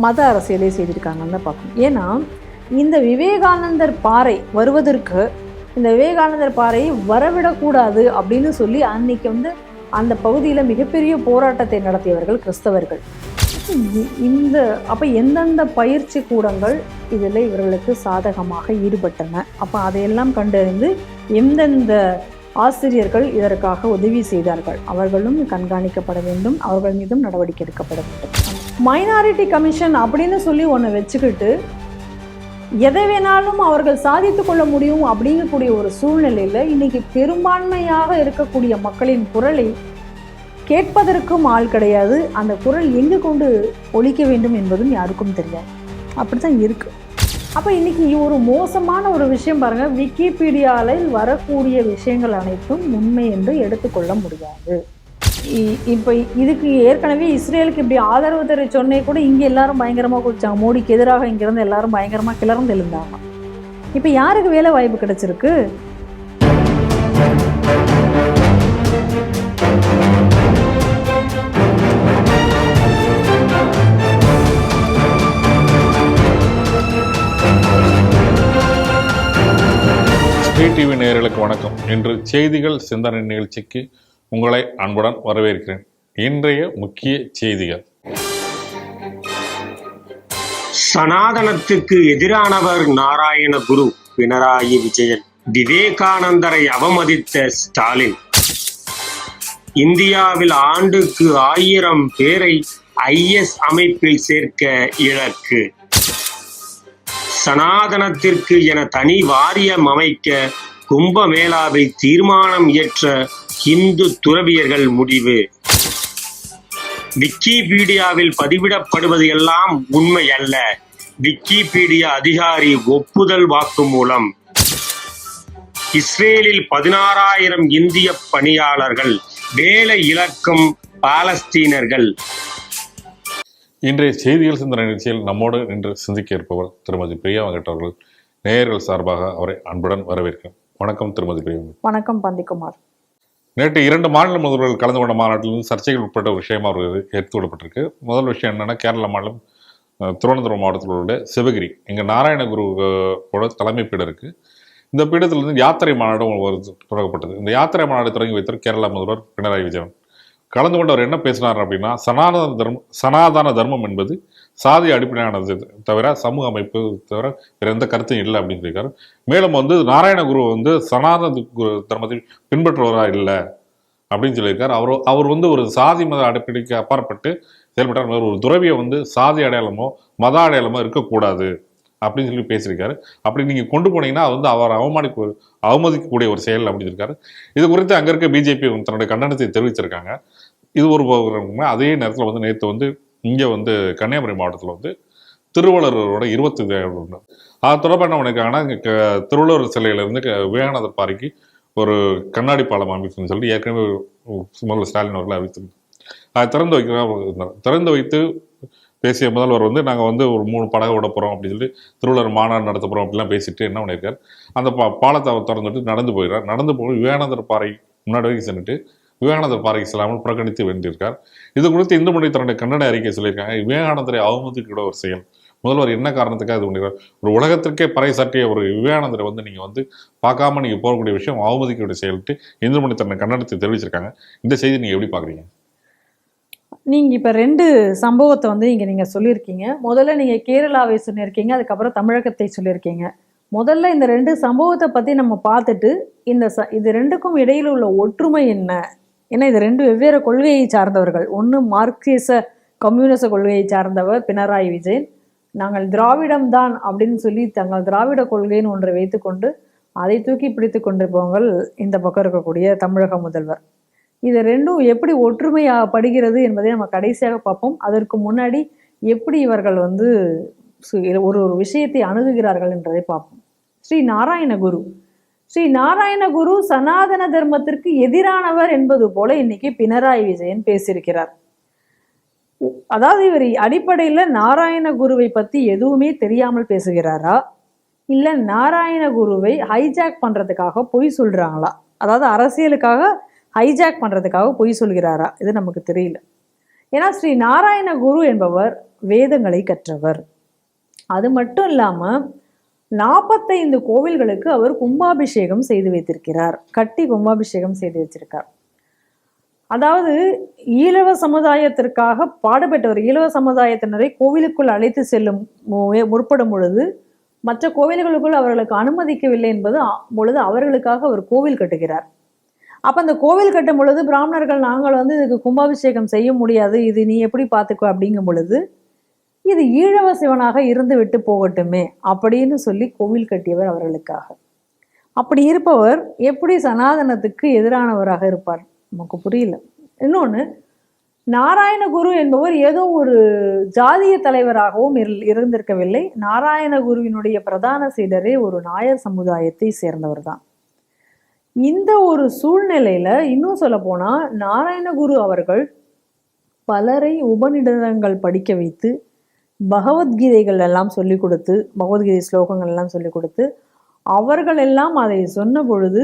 மத அரசியலே செய்திருக்காங்கன்னு தான் பார்க்கணும். ஏன்னா இந்த விவேகானந்தர் பாறை வருவதற்கு இந்த விவேகானந்தர் பாறையை வரவிடக்கூடாது அப்படின்னு சொல்லி அன்னைக்கு அந்த பகுதியில் மிகப்பெரிய போராட்டத்தை நடத்தியவர்கள் கிறிஸ்தவர்கள். அப்போ எந்தெந்த பயிற்சி கூடங்கள் இதில் இவர்களுக்கு சாதகமாக ஈடுபட்டன, அப்போ அதையெல்லாம் கண்டறிந்து எந்தெந்த ஆசிரியர்கள் இதற்காக உதவி செய்தார்கள் அவர்களும் கண்காணிக்கப்பட வேண்டும், அவர்கள் மீதும் நடவடிக்கை எடுக்கப்பட வேண்டும். மைனாரிட்டி கமிஷன் அப்படின்னு சொல்லி ஒன்று வச்சுக்கிட்டு எதை வேணாலும் அவர்கள் சாதித்து கொள்ள முடியும் அப்படிங்கக்கூடிய ஒரு சூழ்நிலையில் இன்னைக்கு பெரும்பான்மையாக இருக்கக்கூடிய மக்களின் குரலை கேட்பதற்கும் ஆள் கிடையாது. அந்த குரல் எங்கே கொண்டு ஒலிக்க வேண்டும் என்பதும் யாருக்கும் தெரியாது. அப்படித்தான் இருக்கு. அப்போ இன்னைக்கு ஒரு மோசமான ஒரு விஷயம் பாருங்க, விக்கிபீடியாவில் வரக்கூடிய விஷயங்கள் அனைத்தும் உண்மை என்று எடுத்துக்கொள்ள முடியாது. இப்போ இதுக்கு ஏற்கனவே இஸ்ரேலுக்கு இப்படி ஆதரவு தர சொன்னே கூட இங்கே எல்லாரும் பயங்கரமாக குடிச்சாங்க. மோடிக்கு எதிராக இங்கிருந்து எல்லாரும் பயங்கரமாக கிளர்ந்து எழுந்தாங்க. இப்போ யாருக்கு வேலை வாய்ப்பு கிடைச்சிருக்கு? டிவி நேயர்களுக்கு வணக்கம். இன்று செய்திகள் சிந்தனை நிகழ்ச்சிக்கு உங்களை அன்புடன் வரவேற்கிறேன். இன்றைய முக்கிய செய்திகள்: சனாதனத்துக்கு எதிரானவர் நாராயண குரு பினராயி விஜயன், விவேகானந்தரை அவமதித்த ஸ்டாலின், இந்தியாவில் ஆண்டுக்கு 1000 பேரை IS அமைப்பில் சேர்க்க இலக்கு, சனாதனத்திற்கு என தனி வாரியம் அமைக்க கும்பமேளாவில் தீர்மானம் இயற்ற இந்து துறவியர்கள் முடிவு, விக்கிபீடியாவில் பதிவிடப்படுவது எல்லாம் உண்மை அல்ல, விக்கிபீடியா அதிகாரி ஒப்புதல் வாக்குமூலம், இஸ்ரேலில் 16,000 இந்திய பணியாளர்கள் வேலை இழக்கும் பாலஸ்தீனர்கள். இன்றைய செய்திகள் சிந்தனை நிகழ்ச்சியில் நம்மோடு இன்று சிந்திக்க இருப்பவர் திருமதி பிரியா வெங்கட் அவர்கள். நேயர்கள் சார்பாக அவரை அன்புடன் வரவேற்கிறேன். வணக்கம் திருமதி பிரியா. வணக்கம் பந்திக்குமார். நேற்று 2 மாநில முதல்வர்கள் கலந்து கொண்ட மாநாட்டிலிருந்து சர்ச்சைகள் உட்பட்ட ஒரு விஷயமா அவர்கள் எடுத்துக்கொள்ளப்பட்டிருக்கு. முதல் விஷயம் என்னன்னா, கேரள மாநிலம் திருவனந்தபுரம் மாவட்டத்தில் உள்ள சிவகிரி, இங்கே நாராயணகுருவோட தலைமை பீடம் இருக்கு. இந்த பீடத்திலிருந்து யாத்திரை மாநாடு தொடங்கப்பட்டது. இந்த யாத்திரை மாநாடு தொடங்கி வைத்தார் கேரள முதல்வர் பினராயி விஜயன். கலந்து கொண்டவர் என்ன பேசினார் அப்படின்னா, சனாதன தர்மம் என்பது சாதி அடிப்படையானது தவிர சமூக அமைப்பு தவிர வேற எந்த கருத்தும் இல்லை அப்படின்னு சொல்லியிருக்காரு. மேலும் நாராயணகுரு சனாதன தர்மத்தை பின்பற்றுவராக இல்லை அப்படின்னு சொல்லியிருக்காரு. அவர் ஒரு சாதி மத அடிப்படைக்கு அப்பாற்பட்டு செயல்பட்டார். ஒரு துறவியை சாதி அடையாளமோ மத அடையாளமோ இருக்கக்கூடாது அப்படின்னு சொல்லி பேசியிருக்காரு. அப்படி நீங்கள் கொண்டு போனீங்கன்னா அவர் அவமதிக்கக்கூடிய ஒரு செயல் அப்படின்னு இருக்காரு. இது குறித்து அங்கே இருக்க பிஜேபி தன்னுடைய கண்டனத்தை தெரிவிச்சிருக்காங்க. இது ஒரு அதே நேரத்தில் நேற்று இங்கே கன்னியாகுமரி மாவட்டத்தில் திருவள்ளுவரோட 25 அது தொடர்பாக என்ன பண்ணியிருக்காங்கன்னா, திருவள்ளுவர் சிலையிலிருந்து விவேகானந்தர் பாறைக்கு ஒரு கண்ணாடி பாலம் அமைப்புன்னு சொல்லி ஏற்கனவே முதல்வர் ஸ்டாலின் அவர்கள் அறிவித்திருந்தார். அதை திறந்து வைத்து பேசிய முதல்வர் நாங்கள் ஒரு 3 படகு விட போகிறோம் அப்படின்னு சொல்லி திருவள்ளுவர் மாநாடு நடத்த போகிறோம் அப்படிலாம் பேசிட்டு என்ன பண்ணியிருக்காரு, அந்த பாலத்தை அவர் திறந்துட்டு நடந்து போயிடுறார். நடந்து போய் விவேகானந்தர் பாறை முன்னாடி வரைக்கும் சென்றுட்டு விவேகானந்தர் பாறைக்கு செல்லாமல் புறக்கணித்து வேண்டியிருக்கார். இது குறித்து இந்து முன்னணி தன்னுடைய கண்டன அறிக்கை சொல்லியிருக்காங்க. விவேகானந்தரை அவமதிக்கிற ஒரு செயல். முதல்வர் என்ன காரணத்துக்காக இது பண்ணிடுறார்? ஒரு உலகத்திற்கே பறைசாற்றிய ஒரு விவேகானந்தரை நீங்கள் பார்க்காம நீங்கள் போகக்கூடிய விஷயம் அவமதிக்கக்கூடிய செயல்ட்டு இந்து முன்னணி தன்னுடைய கண்டனத்தை தெரிவிச்சிருக்காங்க. இந்த செய்தி நீங்கள் எப்படி பார்க்குறீங்க? நீங்கள் இப்போ 2 சம்பவத்தை இங்கே நீங்கள் சொல்லியிருக்கீங்க. முதல்ல நீங்கள் கேரளாவை சொல்லியிருக்கீங்க, அதுக்கப்புறம் தமிழகத்தை சொல்லியிருக்கீங்க. முதல்ல இந்த 2 சம்பவத்தை பற்றி நம்ம பார்த்துட்டு இது 2க்கும் இடையில் உள்ள ஒற்றுமை என்ன? ஏன்னா இது 2 வெவ்வேறு கொள்கையை சார்ந்தவர்கள். ஒன்று மார்க்சிச கம்யூனிச கொள்கையை சார்ந்தவர் பினராயி விஜயன். நாங்கள் திராவிடம் தான் அப்படின்னு சொல்லி தங்கள் திராவிட கொள்கைன்னு ஒன்றை வைத்துக்கொண்டு அதை தூக்கி பிடித்து கொண்டிருப்பவங்கள் இந்த பக்கம் இருக்கக்கூடிய தமிழக முதல்வர். இது 2ம் எப்படி ஒற்றுமையாகப்படுகிறது என்பதை நம்ம கடைசியாக பார்ப்போம். அதற்கு முன்னாடி எப்படி இவர்கள் ஒரு விஷயத்தை அணுகுகிறார்கள் என்றதை பார்ப்போம். ஸ்ரீ நாராயணகுரு சனாதன தர்மத்திற்கு எதிரானவர் என்பது போல இன்னைக்கு பினராயி விஜயன் பேசியிருக்கிறார். அதாவது இவர் அடிப்படையில் நாராயணகுருவை பற்றி எதுவுமே தெரியாமல் பேசுகிறாரா, இல்லை நாராயணகுருவை ஹைஜாக் பண்ணுறதுக்காக பொய் சொல்கிறாங்களா? அதாவது அரசியலுக்காக ஹைஜாக் பண்ணுறதுக்காக பொய் சொல்கிறாரா? இது நமக்கு தெரியல. ஏன்னா ஸ்ரீ நாராயணகுரு என்பவர் வேதங்களை கற்றவர். அது மட்டும் இல்லாமல் 45 கோவில்களுக்கு அவர் கும்பாபிஷேகம் செய்து வைத்திருக்கிறார், கட்டி கும்பாபிஷேகம் செய்து வச்சிருக்கார். அதாவது ஈழவ சமுதாயத்திற்காக பாடுபட்டவர். ஈழவ சமுதாயத்தினரை கோவிலுக்குள் அழைத்து செல்லும் முற்படும் பொழுது மற்ற கோவில்களுக்குள் அவர்களுக்கு அனுமதிக்கவில்லை என்பது பொழுது அவர்களுக்காக அவர் கோவில் கட்டுகிறார். அப்போ அந்த கோவில் கட்டும் பொழுது பிராமணர்கள் நாங்கள் இதுக்கு கும்பாபிஷேகம் செய்ய முடியாது, இது நீ எப்படி பார்த்துக்கோ அப்படிங்கும் பொழுது இது ஈழவ சிவனாக இருந்து விட்டு போகட்டுமே அப்படின்னு சொல்லி கோவில் கட்டியவர் அவர்களுக்காக. அப்படி இருப்பவர் எப்படி சனாதனத்துக்கு எதிரானவராக இருப்பார்? நமக்கு புரியல. இன்னொன்று, நாராயணகுரு என்பவர் ஏதோ ஒரு ஜாதிய தலைவராகவும் இருந்திருக்கவில்லை. நாராயணகுருவினுடைய பிரதான சீடரே ஒரு நாயர் சமுதாயத்தை சேர்ந்தவர் தான். இந்த ஒரு சூழ்நிலையில இன்னும் சொல்ல போனா நாராயணகுரு அவர்கள் பலரை உபநிடதங்கள் படிக்க வைத்து பகவத்கீதைகள் எல்லாம் சொல்லிக் கொடுத்து, பகவத்கீதை ஸ்லோகங்கள் எல்லாம் சொல்லிக் கொடுத்து, அவர்கள் எல்லாம் அதை சொன்ன பொழுது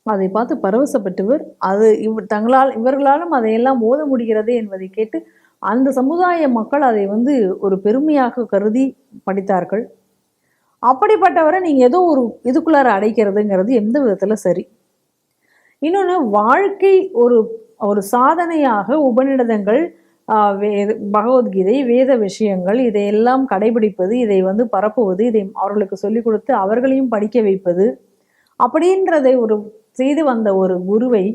அதை பார்த்து பரவசப்பட்டவர். அது இவர்களாலும் அதையெல்லாம் ஓத முடிகிறது என்பதை கேட்டு அந்த சமுதாய மக்கள் அதை ஒரு பெருமையாக கருதி படித்தார்கள். அப்படிப்பட்டவரை நீங்கள் ஏதோ ஒரு இதுக்குள்ளார அடைக்கிறதுங்கிறது எந்த விதத்தில் சரி? இன்னொன்று, வாழ்க்கை ஒரு சாதனையாக உபநிடதங்கள், பகவத்கீதை, வேத விஷயங்கள் இதையெல்லாம் கடைபிடிப்பது, இதை பரப்புவது, இதை அவர்களுக்கு சொல்லிக் கொடுத்து அவர்களையும் படிக்க வைப்பது அப்படின்றதை செய்து வந்த ஒரு குருவை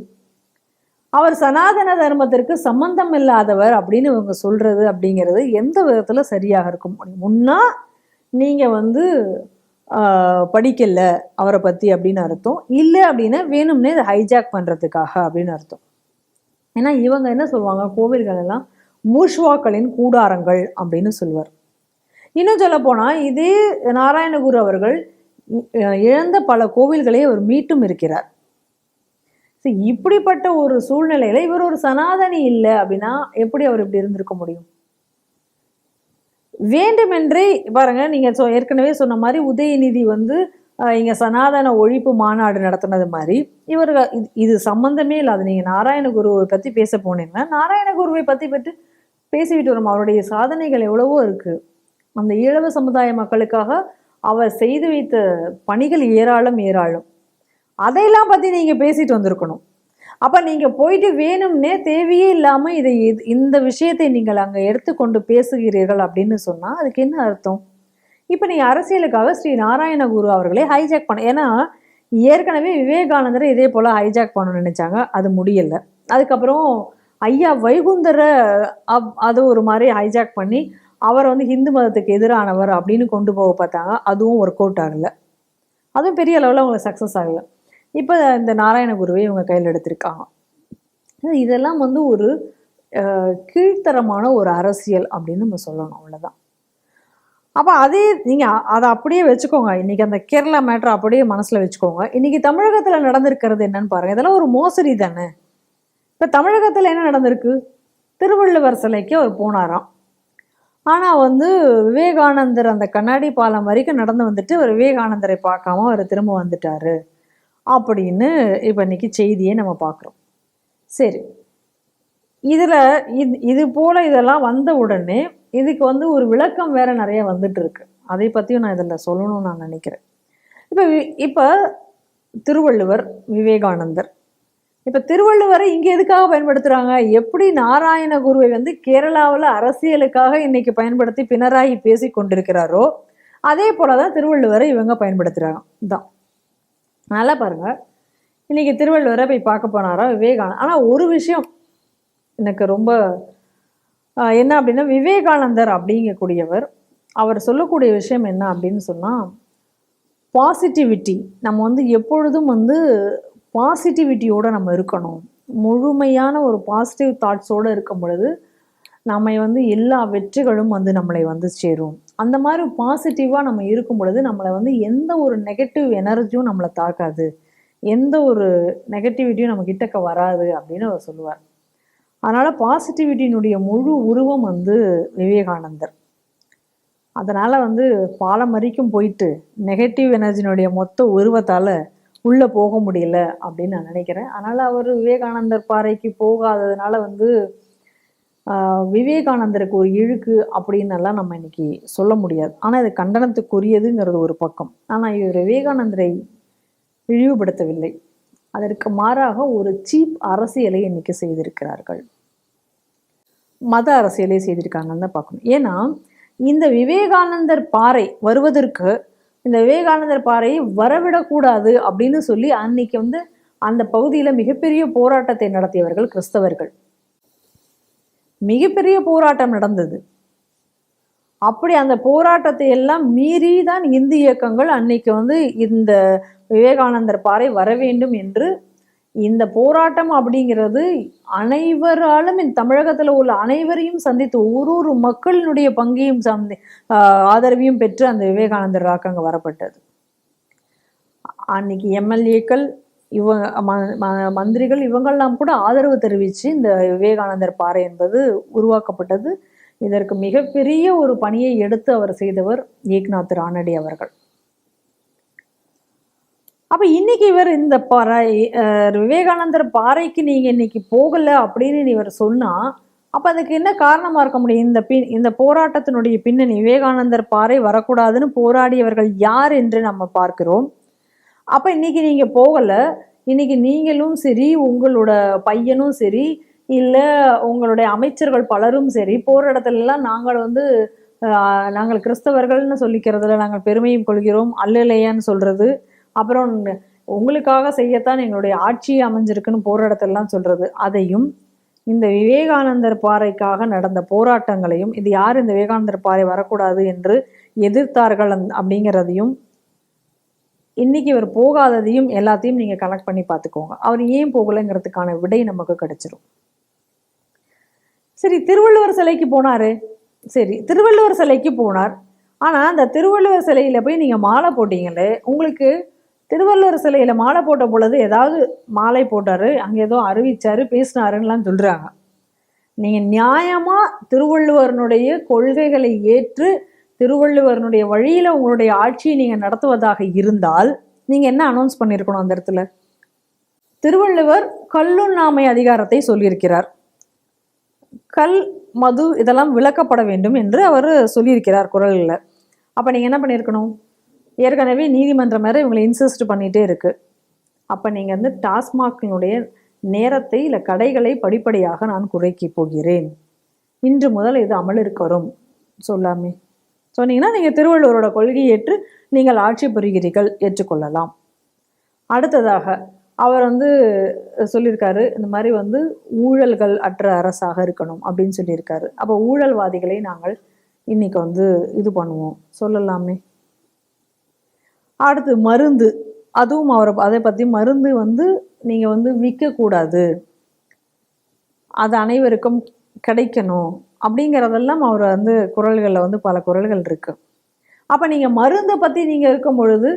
அவர் சனாதன தர்மத்திற்கு சம்பந்தம் இல்லாதவர் அப்படின்னு இவங்க சொல்றது அப்படிங்கிறது எந்த விதத்துல சரியாக இருக்க முடியும்? முன்னா நீங்க படிக்கல அவரை பத்தி அப்படின்னு அர்த்தம், இல்லை அப்படின்னா வேணும்னே இதை ஹைஜாக் பண்றதுக்காக அப்படின்னு அர்த்தம். ஏன்னா இவங்க என்ன சொல்லுவாங்க, கோவில்கள் எல்லாம் மூஷ்வாக்களின் கூடாரங்கள் அப்படின்னு சொல்லுவார். இன்னும் சொல்ல போனா இதே நாராயணகுரு அவர்கள் இழந்த பல கோவில்களை அவர் மீட்டும் இருக்கிறார். இப்படிப்பட்ட ஒரு சூழ்நிலையில இவர் ஒரு சனாதனி இல்லை அப்படின்னா எப்படி அவர் இப்படி இருந்திருக்க முடியும்? வேண்டுமென்றே பாருங்க, நீங்க ஏற்கனவே சொன்ன மாதிரி உதயநிதி இங்க சனாதன ஒழிப்பு மாநாடு நடத்தினது மாதிரி இவர்கள் இது சம்பந்தமே இல்லாத. நீங்க நாராயணகுருவை பத்தி பேச போனீங்கன்னா நாராயணகுருவை பத்தி பேசிவிட்டு வரும். அவருடைய சாதனைகள் எவ்வளவோ இருக்கு. அந்த ஈழவ சமுதாய மக்களுக்காக அவர் செய்து வைத்த பணிகள் ஏராளம். அதையெல்லாம் பத்தி நீங்க பேசிட்டு வந்திருக்கணும். அப்ப நீங்க போயிட்டு வேணும்னே தேவையே இல்லாம இந்த விஷயத்தை நீங்கள் அங்க எடுத்துக்கொண்டு பேசுகிறீர்கள் அப்படின்னு சொன்னா அதுக்கு என்ன அர்த்தம்? இப்ப நீங்க அரசியலுக்காக ஸ்ரீ நாராயணகுரு அவர்களே ஹைஜாக் பண்ண, ஏன்னா ஏற்கனவே விவேகானந்தரை இதே போல ஹைஜாக் பண்ணணும்னு நினைச்சாங்க, அது முடியல. அதுக்கப்புறம் ஐயா வைகுந்தரை அது ஒரு மாதிரி ஹைஜாக் பண்ணி அவர் ஹிந்து மதத்துக்கு எதிரானவர் அப்படின்னு கொண்டு போக பார்த்தாங்க, அதுவும் ஒர்க் அவுட் ஆகலை, அதுவும் பெரிய அளவில் அவங்களுக்கு சக்ஸஸ் ஆகலை. இப்போ இந்த நாராயணகுருவை இவங்க கையில் எடுத்திருக்காங்க. இதெல்லாம் ஒரு கீழ்த்தரமான ஒரு அரசியல் அப்படின்னு நம்ம சொல்லணும், அவ்வளோதான். அப்போ அதே நீங்கள் அதை அப்படியே வச்சுக்கோங்க. இன்றைக்கி அந்த கேரளா மேட்ரு அப்படியே மனசில் வச்சுக்கோங்க. இன்றைக்கி தமிழகத்தில் நடந்திருக்கிறது என்னன்னு பாருங்கள். இதெல்லாம் ஒரு மோசடி தானே. இப்போ தமிழகத்தில் என்ன நடந்திருக்கு? திருவள்ளுவர் சிலைக்கு அவர் போனாராம். ஆனால் விவேகானந்தர் அந்த கண்ணாடி பாலம் வரைக்கும் நடந்து வந்துட்டு அவர் விவேகானந்தரை பார்க்காம அவர் திரும்ப வந்துட்டாரு அப்படின்னு இப்போ இன்னைக்கு செய்தியை நம்ம பார்க்குறோம். சரி, இது போல் இதெல்லாம் வந்த உடனே இதுக்கு ஒரு விளக்கம் வேற நிறைய வந்துட்டு இருக்கு. அதை பற்றியும் நான் இதில் சொல்லணும்னு நான் நினைக்கிறேன். இப்போ திருவள்ளுவர், விவேகானந்தர், இப்போ திருவள்ளுவரை இங்கே எதுக்காக பயன்படுத்துகிறாங்க? எப்படி நாராயணகுருவை கேரளாவில் அரசியலுக்காக இன்னைக்கு பயன்படுத்தி பினராயி பேசி கொண்டிருக்கிறாரோ அதே போல தான் திருவள்ளுவரை இவங்க பயன்படுத்துகிறாங்க தான். நல்லா பாருங்க, இன்னைக்கு திருவள்ளுவரை போய் பார்க்க போனாரா விவேகானந்தர். ஆனால் ஒரு விஷயம் எனக்கு ரொம்ப என்ன அப்படின்னா, விவேகானந்தர் அப்படிங்கக்கூடியவர் அவர் சொல்லக்கூடிய விஷயம் என்ன அப்படின்னு சொன்னால், பாசிட்டிவிட்டி. நம்ம எப்பொழுதும் பாசிட்டிவிட்டியோடு நம்ம இருக்கணும். முழுமையான ஒரு பாசிட்டிவ் தாட்ஸோடு இருக்கும் பொழுது நம்ம எல்லா வெற்றிகளும் நம்மளை சேரும். அந்த மாதிரி பாசிட்டிவாக நம்ம இருக்கும் பொழுது நம்மளை எந்த ஒரு நெகட்டிவ் எனர்ஜியும் நம்மளை தாக்காது, எந்த ஒரு நெகட்டிவிட்டியும் நம்ம கிட்டக்க வராது அப்படின்னு அவர் சொல்லுவார். அதனால் பாசிட்டிவிட்டியினுடைய முழு உருவம் விவேகானந்தர். அதனால் பாலம் வரைக்கும் போயிட்டு நெகட்டிவ் எனர்ஜினுடைய மொத்த உருவத்தால் உள்ளே போக முடியல அப்படின்னு நான் நினைக்கிறேன். அதனால் அவர் விவேகானந்தர் பாறைக்கு போகாததுனால விவேகானந்தருக்கு ஒரு இழுக்கு அப்படின்னு எல்லாம் நம்ம இன்னைக்கு சொல்ல முடியாது. ஆனால் இது கண்டனத்துக்குரியதுங்கிறது ஒரு பக்கம். ஆனால் இவர் விவேகானந்தரை இழிவுபடுத்தவில்லை. அதற்கு மாறாக ஒரு சீப் அரசியலை இன்னைக்கு செய்திருக்கிறார்கள். மத அரசியலை செய்திருக்காங்கன்னு தான் பார்க்கணும். ஏன்னா இந்த விவேகானந்தர் பாறை வருவதற்கு, இந்த விவேகானந்தர் பாறையை வரவிடக்கூடாது அப்படின்னு சொல்லி அன்னைக்கு அந்த பகுதியில் மிகப்பெரிய போராட்டத்தை நடத்தியவர்கள் கிறிஸ்தவர்கள். மிகப்பெரிய போராட்டம் நடந்தது. அப்படி அந்த போராட்டத்தை எல்லாம் மீறி தான் இந்து இயக்கங்கள் அன்னைக்கு இந்த விவேகானந்தர் பாறை வர வேண்டும் என்று, இந்த போராட்டம் அப்படிங்கிறது அனைவராலும் இந்த தமிழகத்தில் உள்ள அனைவரையும் சந்தித்து ஒரு மக்களினுடைய பங்கையும் ஆதரவையும் பெற்று அந்த விவேகானந்தர் ராக்கு அங்கே வரப்பட்டது. அன்னைக்கு எம்எல்ஏக்கள் மந்திரிகள் இவங்கெல்லாம் கூட ஆதரவு தெரிவித்து இந்த விவேகானந்தர் பாறை என்பது உருவாக்கப்பட்டது. இதற்கு மிகப்பெரிய ஒரு பணியை எடுத்து அவர் செய்தவர் ஏக்நாத் ரானடே அவர்கள். அப்ப இன்னைக்கு இவர் இந்த விவேகானந்தர் பாறைக்கு நீங்க இன்னைக்கு போகல அப்படின்னு இவர் சொன்னா, அப்ப அதுக்கு என்ன காரணமா இருக்க முடியும்? இந்த போராட்டத்தினுடைய பின்னணி, விவேகானந்தர் பாறை வரக்கூடாதுன்னு போராடியவர்கள் யார் என்று நம்ம பார்க்கிறோம். அப்ப இன்னைக்கு நீங்க போகல, இன்னைக்கு நீங்களும் சரி, உங்களோட பையனும் சரி, இல்லை உங்களுடைய அமைச்சர்கள் பலரும் சரி, போற இடத்துல எல்லாம் நாங்கள் கிறிஸ்தவர்கள்னு சொல்லிக்கிறதுல நாங்கள் பெருமையும் கொள்கிறோம், அல்லையான்னு சொல்றது, அப்புறம் உங்களுக்காக செய்யத்தான் எங்களுடைய ஆட்சியை அமைஞ்சிருக்குன்னு போற இடத்துலலாம் சொல்றது, அதையும் இந்த விவேகானந்தர் பாறைக்காக நடந்த போராட்டங்களையும், இது யார் இந்த விவேகானந்தர் பாறை வரக்கூடாது என்று எதிர்த்தார்கள் அப்படிங்கிறதையும், இன்னைக்கு இவர் போகாததையும் எல்லாத்தையும் நீங்க கனெக்ட் பண்ணி பார்த்துக்கோங்க. அவர் ஏன் போகலைங்கிறதுக்கான விடை நமக்கு கிடைச்சிரும். சரி, திருவள்ளுவர் சிலைக்கு போனாரு. சரி, திருவள்ளுவர் சிலைக்கு போனார். ஆனா அந்த திருவள்ளுவர் சிலையில போய் நீங்க மாலை போட்டீங்களே, உங்களுக்கு திருவள்ளுவர் சிலையில மாலை போட்ட பொழுது ஏதாவது மாலை போட்டாரு, அங்க ஏதோ அறிவிச்சாரு, பேசினாருன்னெலாம் சொல்றாங்க. நீங்க நியாயமா திருவள்ளுவரனுடைய கொள்கைகளை ஏற்று திருவள்ளுவரனுடைய வழியில உங்களுடைய ஆட்சியை நீங்க நடத்துவதாக இருந்தால் நீங்க என்ன அனௌன்ஸ் பண்ணியிருக்கணும்? அந்த இடத்துல திருவள்ளுவர் கல்லுண்ணாமை அதிகாரத்தை சொல்லியிருக்கிறார். கல், மது இதெல்லாம் விளக்கப்பட வேண்டும் என்று அவர் சொல்லியிருக்கிறார் குறளில். அப்போ நீங்கள் என்ன பண்ணியிருக்கணும்? ஏற்கனவே நீதிமன்றம் வேறு இவங்களை இன்சிஸ்ட் பண்ணிகிட்டே இருக்கு. அப்போ நீங்கள் டாஸ்மாகினுடைய நேரத்தை இல்லை கடைகளை படிப்படியாக நான் குறைக்கி போகிறேன், இன்று முதல் இது அமலிற்கு வரும் சொல்லாமே சொன்னீங்கன்னா நீங்கள் திருவள்ளுவரோட கொள்கையை ஏற்று நீங்கள் ஆட்சி புரிகிறீர்கள், ஏற்றுக்கொள்ளலாம். அடுத்ததாக அவர் சொல்லியிருக்காரு, இந்த மாதிரி ஊழல்கள் அற்ற அரசாக இருக்கணும் அப்படின்னு சொல்லியிருக்காரு. அப்போ ஊழல்வாதிகளை நாங்கள் இன்னைக்கு இது பண்ணுவோம் சொல்லலாமே. அடுத்து மருந்து, அதுவும் அதை பற்றி மருந்து நீங்கள் விற்கக்கூடாது, அது அனைவருக்கும் கிடைக்கணும் அப்படிங்கிறதெல்லாம் அவர் குறள்களில் பல குறள்கள் இருக்கு. அப்போ நீங்கள் மருந்தை பற்றி நீங்கள் இருக்கும் பொழுது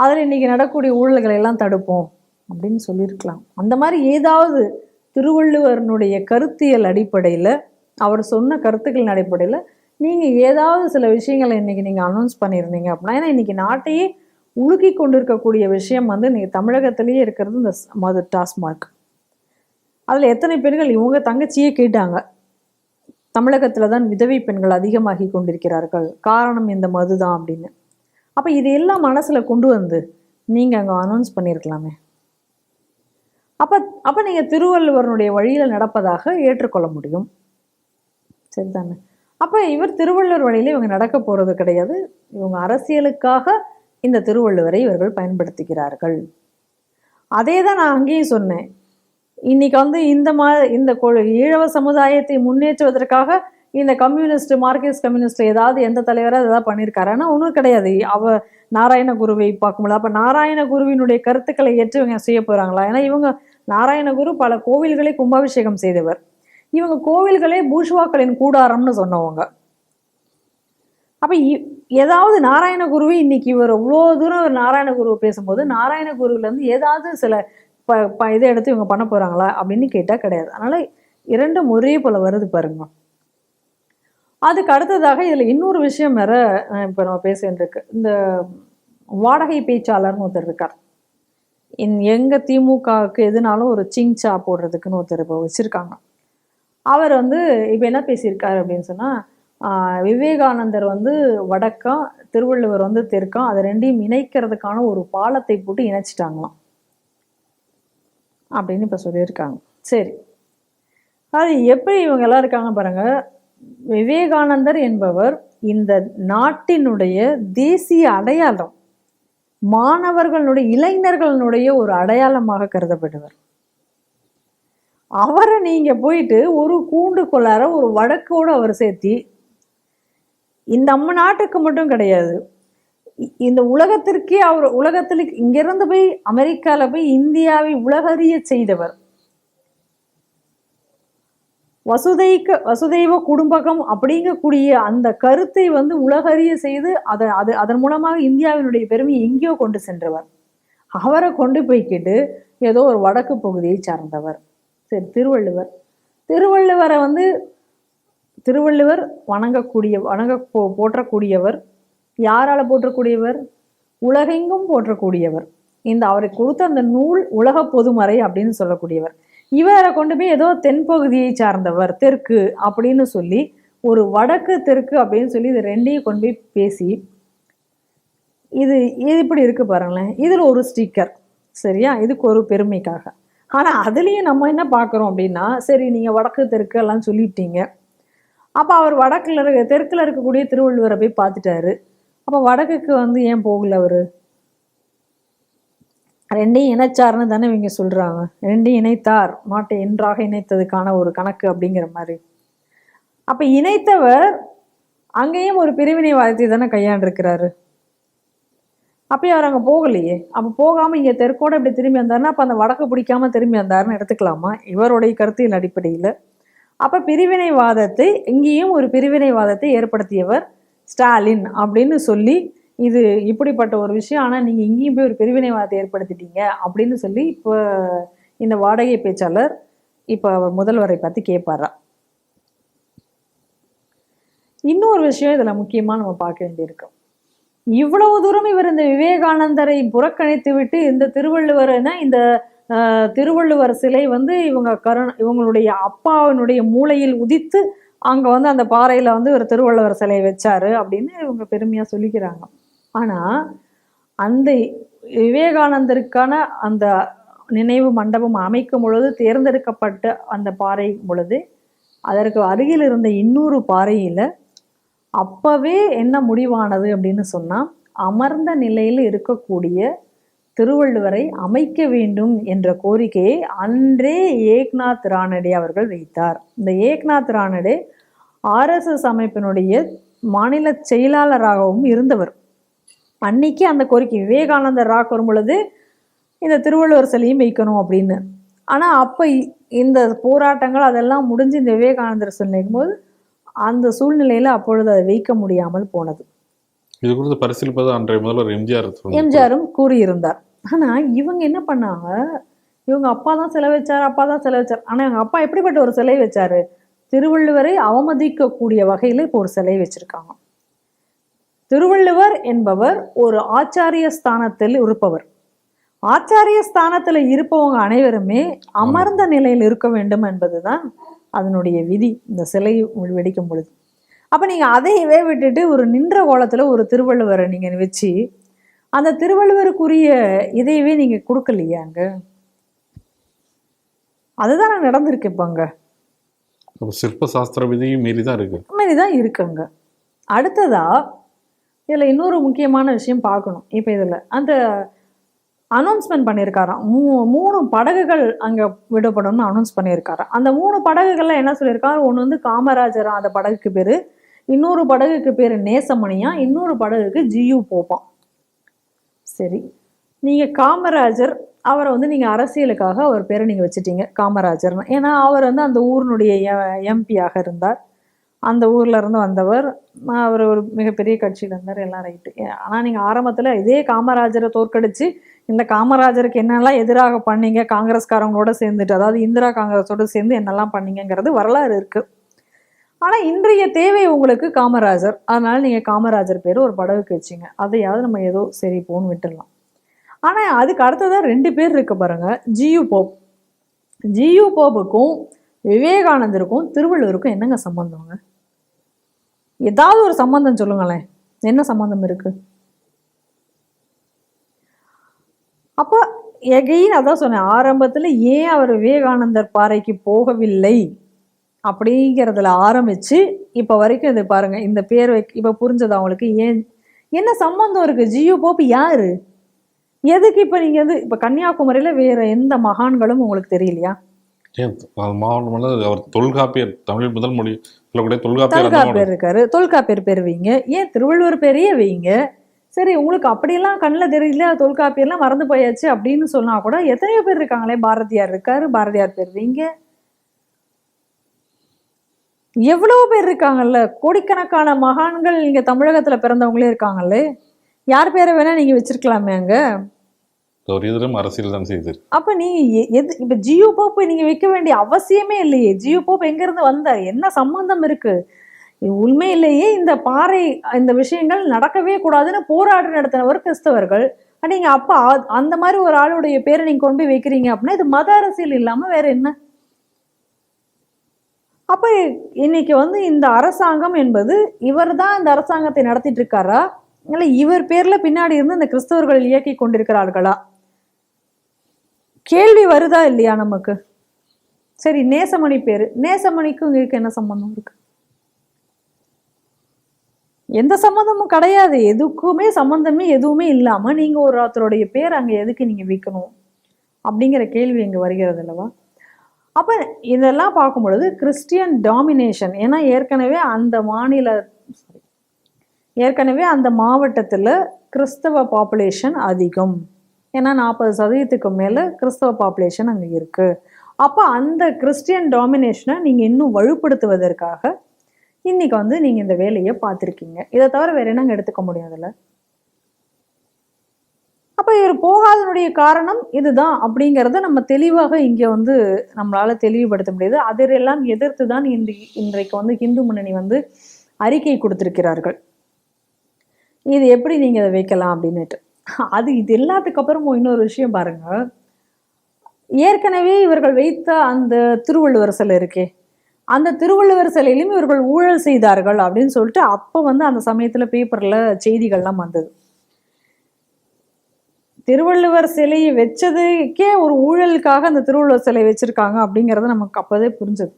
அதில் இன்னைக்கு நடக்கக்கூடிய ஊழல்களை எல்லாம் தடுப்போம் அப்படின்னு சொல்லியிருக்கலாம். அந்த மாதிரி ஏதாவது திருவள்ளுவரனுடைய கருத்தியல் அடிப்படையில், அவர் சொன்ன கருத்துக்களின் அடிப்படையில் நீங்கள் ஏதாவது சில விஷயங்களை இன்னைக்கு நீங்கள் அனௌன்ஸ் பண்ணியிருந்தீங்க அப்படின்னா, ஏன்னா இன்னைக்கு நாட்டையே உலுக்கி கொண்டிருக்கக்கூடிய விஷயம் இன்னைக்கு தமிழகத்திலேயே இருக்கிறது இந்த மது, டாஸ்மாக். அதில் எத்தனை பெண்கள் இவங்க தங்கச்சியே கேட்டாங்க, தமிழகத்தில் தான் விதவை பெண்கள் அதிகமாகி கொண்டிருக்கிறார்கள், காரணம் இந்த மது தான் அப்படின்னு. அப்போ இதையெல்லாம் மனசில் கொண்டு நீங்கள் அங்கே அனௌன்ஸ் பண்ணியிருக்கலாமே. அப்போ நீங்கள் திருவள்ளுவரனுடைய வழியில் நடப்பதாக ஏற்றுக்கொள்ள முடியும், சரிதானே? அப்போ இவர் திருவள்ளுவர் வழியில் இவங்க நடக்க போகிறது கிடையாது. இவங்க அரசியலுக்காக இந்த திருவள்ளுவரை இவர்கள் பயன்படுத்துகிறார்கள். அதே தான் நான் அங்கேயும் சொன்னேன். இன்னைக்கு இந்த ஈழவ சமுதாயத்தை முன்னேற்றுவதற்காக இந்த கம்யூனிஸ்ட், மார்க்சிஸ்ட் கம்யூனிஸ்ட் ஏதாவது எந்த தலைவராக ஏதாவது பண்ணியிருக்காரு? ஆனால் ஒன்றும் கிடையாது. நாராயணகுருவை பார்க்கும்போது அப்போ நாராயணகுருவினுடைய கருத்துக்களை ஏற்று இவங்க செய்ய போகிறாங்களா? ஏன்னா இவங்க நாராயணகுரு பல கோவில்களை கும்பாபிஷேகம் செய்தவர். இவங்க கோவில்களே பூஷ்வாக்களின் கூடாரம்னு சொன்னவங்க. அப்போ ஏதாவது நாராயணகுருவை இன்னைக்கு இவர் அவ்வளோ தூரம் நாராயணகுருவை பேசும்போது நாராயணகுருவிலேருந்து ஏதாவது சில இதை எடுத்து இவங்க பண்ண போகிறாங்களா அப்படின்னு கேட்டால் கிடையாது. அதனால் இரண்டும் ஒரே போல் வருது பாருங்க. அதுக்கு அடுத்ததாக இதில் இன்னொரு விஷயம் வேற இப்போ நம்ம பேசிட்டு இந்த வாடகை பேச்சாளர்னு ஒருத்தர் இருக்கார். எங்கள் திமுகவுக்கு எதுனாலும் ஒரு சிங்சா போடுறதுக்குன்னு ஒருத்தர் இப்போ வச்சுருக்காங்க. அவர் வந்து இப்போ என்ன பேசியிருக்காரு அப்படின்னு சொன்னால், விவேகானந்தர் வந்து வடக்கம், திருவள்ளுவர் வந்து தெற்கம், அதை ரெண்டையும் இணைக்கிறதுக்கான ஒரு பாலத்தை போட்டு இணைச்சிட்டாங்களாம் அப்படின்னு இப்போ சொல்லியிருக்காங்க. சரி, அது எப்படி இவங்க எல்லாம் இருக்காங்க பாருங்க. விவேகானந்தர் என்பவர் இந்த நாட்டினுடைய தேசிய அடையாளம், மாணவர்களுடைய இளைஞர்களுடைய ஒரு அடையாளமாக கருதப்படுவர். அவரை நீங்க போயிட்டு ஒரு கூண்டுக்குள்ளார ஒரு வழக்கோடு அவர் சேர்த்தி, இந்த நம்ம நாட்டுக்கு மட்டும் கிடையாது, இந்த உலகத்திற்கே அவர் உலகத்தில் இங்கிருந்து போய் அமெரிக்கால போய் இந்தியாவை உலகறிய செய்தவர். வசுதைவ குடும்பகம் அப்படிங்கக்கூடிய அந்த கருத்தை வந்து உலகறிய செய்து அதன் மூலமாக இந்தியாவினுடைய பெருமை எங்கேயோ கொண்டு சென்றவர். அவரை கொண்டு போய்க்கிட்டு ஏதோ ஒரு வடக்கு பகுதியை சார்ந்தவர். சரி, திருவள்ளுவரை வந்து திருவள்ளுவர் போற்றக்கூடியவர். யாரால போற்றக்கூடியவர்? உலகெங்கும் போற்றக்கூடியவர். இந்த அவரை கொடுத்த அந்த நூல் உலக பொதுமறை அப்படின்னு சொல்லக்கூடியவர். இவரை கொண்டு போய் ஏதோ தென்பகுதியை சார்ந்தவர், தெற்கு அப்படின்னு சொல்லி, ஒரு வடக்கு தெற்கு அப்படின்னு சொல்லி இது ரெண்டையும் கொண்டு போய் பேசி, இது இப்படி இருக்கு பாருங்களேன். இதில் ஒரு ஸ்டிக்கர், சரியா, இதுக்கு ஒரு பெருமைக்காக. ஆனால் அதுலேயும் நம்ம என்ன பார்க்குறோம் அப்படின்னா, சரி நீங்கள் வடக்கு தெற்கு எல்லாம் சொல்லிட்டீங்க, அப்போ அவர் தெற்கில் இருக்கக்கூடிய திருவள்ளுவரை போய் பார்த்துட்டாரு. அப்போ வடக்குக்கு வந்து ஏன் போகல அவர்? ரெண்டையும் இணைச்சார்னு தானே இவங்க சொல்றாங்க. ரெண்டையும் இணைத்தார், நாட்டை என்றாக இணைத்ததுக்கான ஒரு கணக்கு அப்படிங்கிற மாதிரி. அப்ப இணைத்தவர் அங்கேயும் ஒரு பிரிவினைவாதத்தை தானே கையாண்டிருக்கிறாரு. அப்பயும் அவர் அங்க போகலையே. அப்ப போகாம இங்க தெற்கோட இப்படி திரும்பி வந்தாருன்னா அப்ப அந்த வடக்கு பிடிக்காம திரும்பி வந்தாருன்னு எடுத்துக்கலாமா இவருடைய கருத்தின் அடிப்படையில்? அப்ப பிரிவினைவாதத்தை, இங்கேயும் ஒரு பிரிவினைவாதத்தை ஏற்படுத்தியவர் ஸ்டாலின் அப்படின்னு சொல்லி, இது இப்படிப்பட்ட ஒரு விஷயம், ஆனால் நீங்கள் இங்கேயும் போய் ஒரு பிரிவினைவாதத்தை ஏற்படுத்திட்டீங்க அப்படின்னு சொல்லி இப்போ இந்த வாடகை பேச்சாளர் இப்போ அவர் முதல்வரை பார்த்து கேட்பாரா. இன்னொரு விஷயம் இதில் முக்கியமாக நம்ம பார்க்க வேண்டியிருக்கு. இவ்வளவு தூரம் இவர் இந்த விவேகானந்தரை புறக்கணித்து விட்டு இந்த திருவள்ளுவர்னா, இந்த திருவள்ளுவர் சிலை வந்து இவங்களுடைய அப்பாவினுடைய மூளையில் உதித்து அங்கே வந்து அந்த பாறையில் வந்து ஒரு திருவள்ளுவர் சிலையை வச்சாரு அப்படின்னு இவங்க பெருமையாக சொல்லிக்கிறாங்க. ஆனால் அந்த விவேகானந்தருக்கான அந்த நினைவு மண்டபம் அமைக்கும் பொழுது தேர்ந்தெடுக்கப்பட்ட அந்த பாறை பொழுது அதற்கு அருகில் இருந்த இன்னொரு பாறையில் அப்பவே என்ன முடிவானது அப்படின்னு சொன்னால், அமர்ந்த நிலையில் இருக்கக்கூடிய திருவள்ளுவரை அமைக்க வேண்டும் என்ற கோரிக்கையை அன்றே ஏக்நாத் ரானடே அவர்கள் வைத்தார். இந்த ஏக்நாத் ரானடே RSS அமைப்பினுடைய மாநில செயலாளராகவும் இருந்தவர். அன்னைக்கு அந்த கோரிக்கை விவேகானந்தர் ராக் வரும் பொழுது இந்த திருவள்ளுவர் சிலையும் வைக்கணும் அப்படின்னு. ஆனால் அப்போ இந்த போராட்டங்கள் அதெல்லாம் முடிஞ்சு இந்த விவேகானந்தர் சிலை போது அந்த சூழ்நிலையில் அப்பொழுது அதை வைக்க முடியாமல் போனது. இது குறித்து பரிசீலிப்பது அன்றைய முதல்வர் எம்ஜிஆரும் கூறியிருந்தார். ஆனால் இவங்க என்ன பண்ணாங்க, இவங்க அப்பா தான் சிலை வச்சார். ஆனால் எங்கள் அப்பா எப்படிப்பட்ட ஒரு சிலை வச்சாரு? திருவள்ளுவரை அவமதிக்கக்கூடிய வகையில் இப்போ ஒரு சிலை வச்சிருக்காங்க. திருவள்ளுவர் என்பவர் ஒரு ஆச்சாரிய ஸ்தானத்தில் இருப்பவர். ஆச்சாரிய ஸ்தானத்தில் இருப்பவங்க அனைவருமே அமர்ந்த நிலையில் இருக்க வேண்டும் என்பதுதான் அதனுடைய விதி. இந்த சிலை வெடிக்கும் பொழுது அப்போ நீங்கள் அதையவே விட்டுட்டு ஒரு நின்ற கோலத்தில் ஒரு திருவள்ளுவரை நீங்கள் வச்சு அந்த திருவள்ளுவருக்குரிய இதையவே நீங்கள் கொடுக்கலையே அங்கே. அதுதான் நடந்திருக்கு. இப்போ அங்கே சிற்ப சாஸ்திர விதியும் மீறிதான் இருக்குங்க. அடுத்ததா இதில் இன்னொரு முக்கியமான விஷயம் பார்க்கணும். இப்போ இதில் அந்த அனௌன்ஸ்மெண்ட் பண்ணியிருக்காராம், 3 படகுகள் அங்கே விடப்படும்னு அனௌன்ஸ் பண்ணியிருக்காராம். அந்த 3 படகுகள்ல என்ன சொல்லியிருக்காரு? ஒன்று வந்து காமராஜரா, அந்த படகுக்கு பேர். இன்னொரு படகுக்கு பேர் நேசமணியா, இன்னொரு படகுக்கு GU போப்பான். சரி, நீங்கள் காமராஜர் அவரை வந்து நீங்கள் அரசியலுக்காக அவர் பேரை நீங்கள் வச்சுட்டீங்க காமராஜர்னு. ஏன்னா அவர் வந்து அந்த ஊரினுடைய MP-யாக இருந்தார். அந்த ஊரில் இருந்து வந்தவர். அவர் ஒரு மிகப்பெரிய கட்சியில் இருந்தார், எல்லாம் ரைட்டு. ஆனால் நீங்கள் ஆரம்பத்தில் இதே காமராஜரை தோற்கடிச்சு இந்த காமராஜருக்கு என்னெல்லாம் எதிராக பண்ணீங்க, காங்கிரஸ்காரங்களோட சேர்ந்துட்டு, அதாவது இந்திரா காங்கிரஸோடு சேர்ந்து என்னெல்லாம் பண்ணீங்கிறது வரலாறு இருக்குது. ஆனால் இன்றைய தேவை உங்களுக்கு காமராஜர், அதனால் நீங்கள் காமராஜர் பேர் ஒரு படகுக்கு வச்சிங்க. அதையாவது நம்ம ஏதோ சரி போன்னு விட்டுடலாம். ஆனால் அதுக்கு அடுத்ததாக 2 பேர் இருக்க பாருங்க. GU Pope. GU போப்புக்கும் விவேகானந்தருக்கும் திருவள்ளுவருக்கும் என்னங்க சம்பந்தங்க? ஏதாவது ஒரு சம்பந்தம் சொல்லுங்களேன். என்ன சம்பந்தம் இருக்கு? அப்ப எகைன் அதான் சொன்னேன், ஆரம்பத்துல ஏன் அவர் விவேகானந்தர் பாறைக்கு போகவில்லை அப்படிங்கிறதுல ஆரம்பிச்சு இப்ப வரைக்கும் இது பாருங்க, இந்த பேர் இப்ப புரிஞ்சது அவங்களுக்கு. ஏன் என்ன சம்பந்தம் இருக்கு? ஜியு போப் யாரு? எதுக்கு இப்ப நீங்க வந்து இப்ப கன்னியாகுமரியில வேற எந்த மகான்களும் உங்களுக்கு தெரியலையா? ஏன் மாவட்டம் வந்து அவர் தொல்காப்பியர், தமிழ் முதல் மொழி சொல்லக்கூடிய தொல்காப்பியர் தொல்காப்பியர் இருக்காரு, தொல்காப்பியர் பேர் வைங்க. ஏன் திருவள்ளுவர் பேரையே வைங்க. சரி, உங்களுக்கு அப்படியெல்லாம் கண்ணில் தெரியல, தொல்காப்பியெல்லாம் மறந்து போயாச்சு அப்படின்னு சொன்னா கூட எத்தனையோ பேர் இருக்காங்களே. பாரதியார் இருக்காரு, பாரதியார் பேர் வைங்க. எவ்வளவு பேர் இருக்காங்கல்ல, கோடிக்கணக்கான மகான்கள் இங்க தமிழகத்துல பிறந்தவங்களே இருக்காங்கல்ல. யார் பேரை வேணா நீங்க வச்சிருக்கலாமே அங்க. ஒரு இதரும் அரசியல் தான் செய்து. அப்ப நீங்க இப்ப ஜியு போப் நீங்க வைக்க வேண்டிய அவசியமே இல்லையே. ஜியு போப் எங்க இருந்து வந்தார்? என்ன சம்பந்தம் இருக்கு? உண்மையிலேயே இந்த பாறை இந்த விஷயங்கள் நடக்கவே கூடாதுன்னு போராட்டம் நடத்தினவர் கிறிஸ்தவர்கள். நீங்க அப்ப அந்த மாதிரி ஒரு ஆளுடைய பேரை நீங்க கொண்டு போய் வைக்கிறீங்க அப்படின்னா இது மத அரசியல் இல்லாம வேற என்ன? அப்ப இன்னைக்கு வந்து இந்த அரசாங்கம் என்பது இவர் தான் இந்த அரசாங்கத்தை நடத்திட்டு இருக்காரா, இல்ல இவர் பேர்ல பின்னாடி இருந்து இந்த கிறிஸ்தவர்கள் இயக்கி கொண்டிருக்கிறார்களா? கேள்வி வருதா இல்லையா நமக்கு? சரி, நேசமணி பேரு, நேசமணிக்கும் உங்களுக்கு என்ன சம்பந்தம் இருக்கு? எந்த சம்மந்தமும் கிடையாது. எதுக்குமே சம்மந்தமே எதுவுமே இல்லாம நீங்க ஒரு ஒருத்தருடைய பேர் அங்க எதுக்கு நீங்க வைக்கணும் அப்படிங்கிற கேள்வி இங்க வருகிறது அல்லவா? அப்ப இதெல்லாம் பார்க்கும் பொழுது கிறிஸ்டியன் டாமினேஷன். ஏன்னா ஏற்கனவே அந்த மாவட்டத்துல கிறிஸ்தவ பாப்புலேஷன் அதிகம். ஏன்னா 40% மேல கிறிஸ்தவ பாப்புலேஷன் அங்க இருக்கு. அப்ப அந்த கிறிஸ்டியன் டாமினேஷனை நீங்க இன்னும் வலுப்படுத்துவதற்காக இன்னைக்கு வந்து நீங்க இந்த வேலையை பார்த்துருக்கீங்க. இதை தவிர வேற என்னங்க எடுத்துக்க முடியாதுல்ல? அப்ப இவர் போகாதனுடைய காரணம் இதுதான் அப்படிங்கிறத நம்ம தெளிவாக இங்க வந்து நம்மளால தெளிவுபடுத்த முடியுது. அதெல்லாம் எதிர்த்து தான் இன்றைக்கு வந்து இந்து முன்னணி வந்து அறிக்கை கொடுத்திருக்கிறார்கள். இது எப்படி நீங்க அதை வைக்கலாம் அப்படின்னுட்டு. இது எல்லாத்துக்கு அப்புறமும் இன்னொரு விஷயம் பாருங்க, ஏற்கனவே இவர்கள் வைத்த அந்த திருவள்ளுவர் சிலை இருக்கே, அந்த திருவள்ளுவர் சிலையிலும் இவர்கள் ஊழல் செய்தார்கள் அப்படின்னு சொல்லிட்டு அப்ப வந்து அந்த சமயத்துல பேப்பர்ல செய்திகள்லாம் வந்தது. திருவள்ளுவர் சிலையை வச்சதுக்கே ஒரு ஊழலுக்காக அந்த திருவள்ளுவர் சிலை வச்சிருக்காங்க அப்படிங்கறது நமக்கு அப்போதே புரிஞ்சது.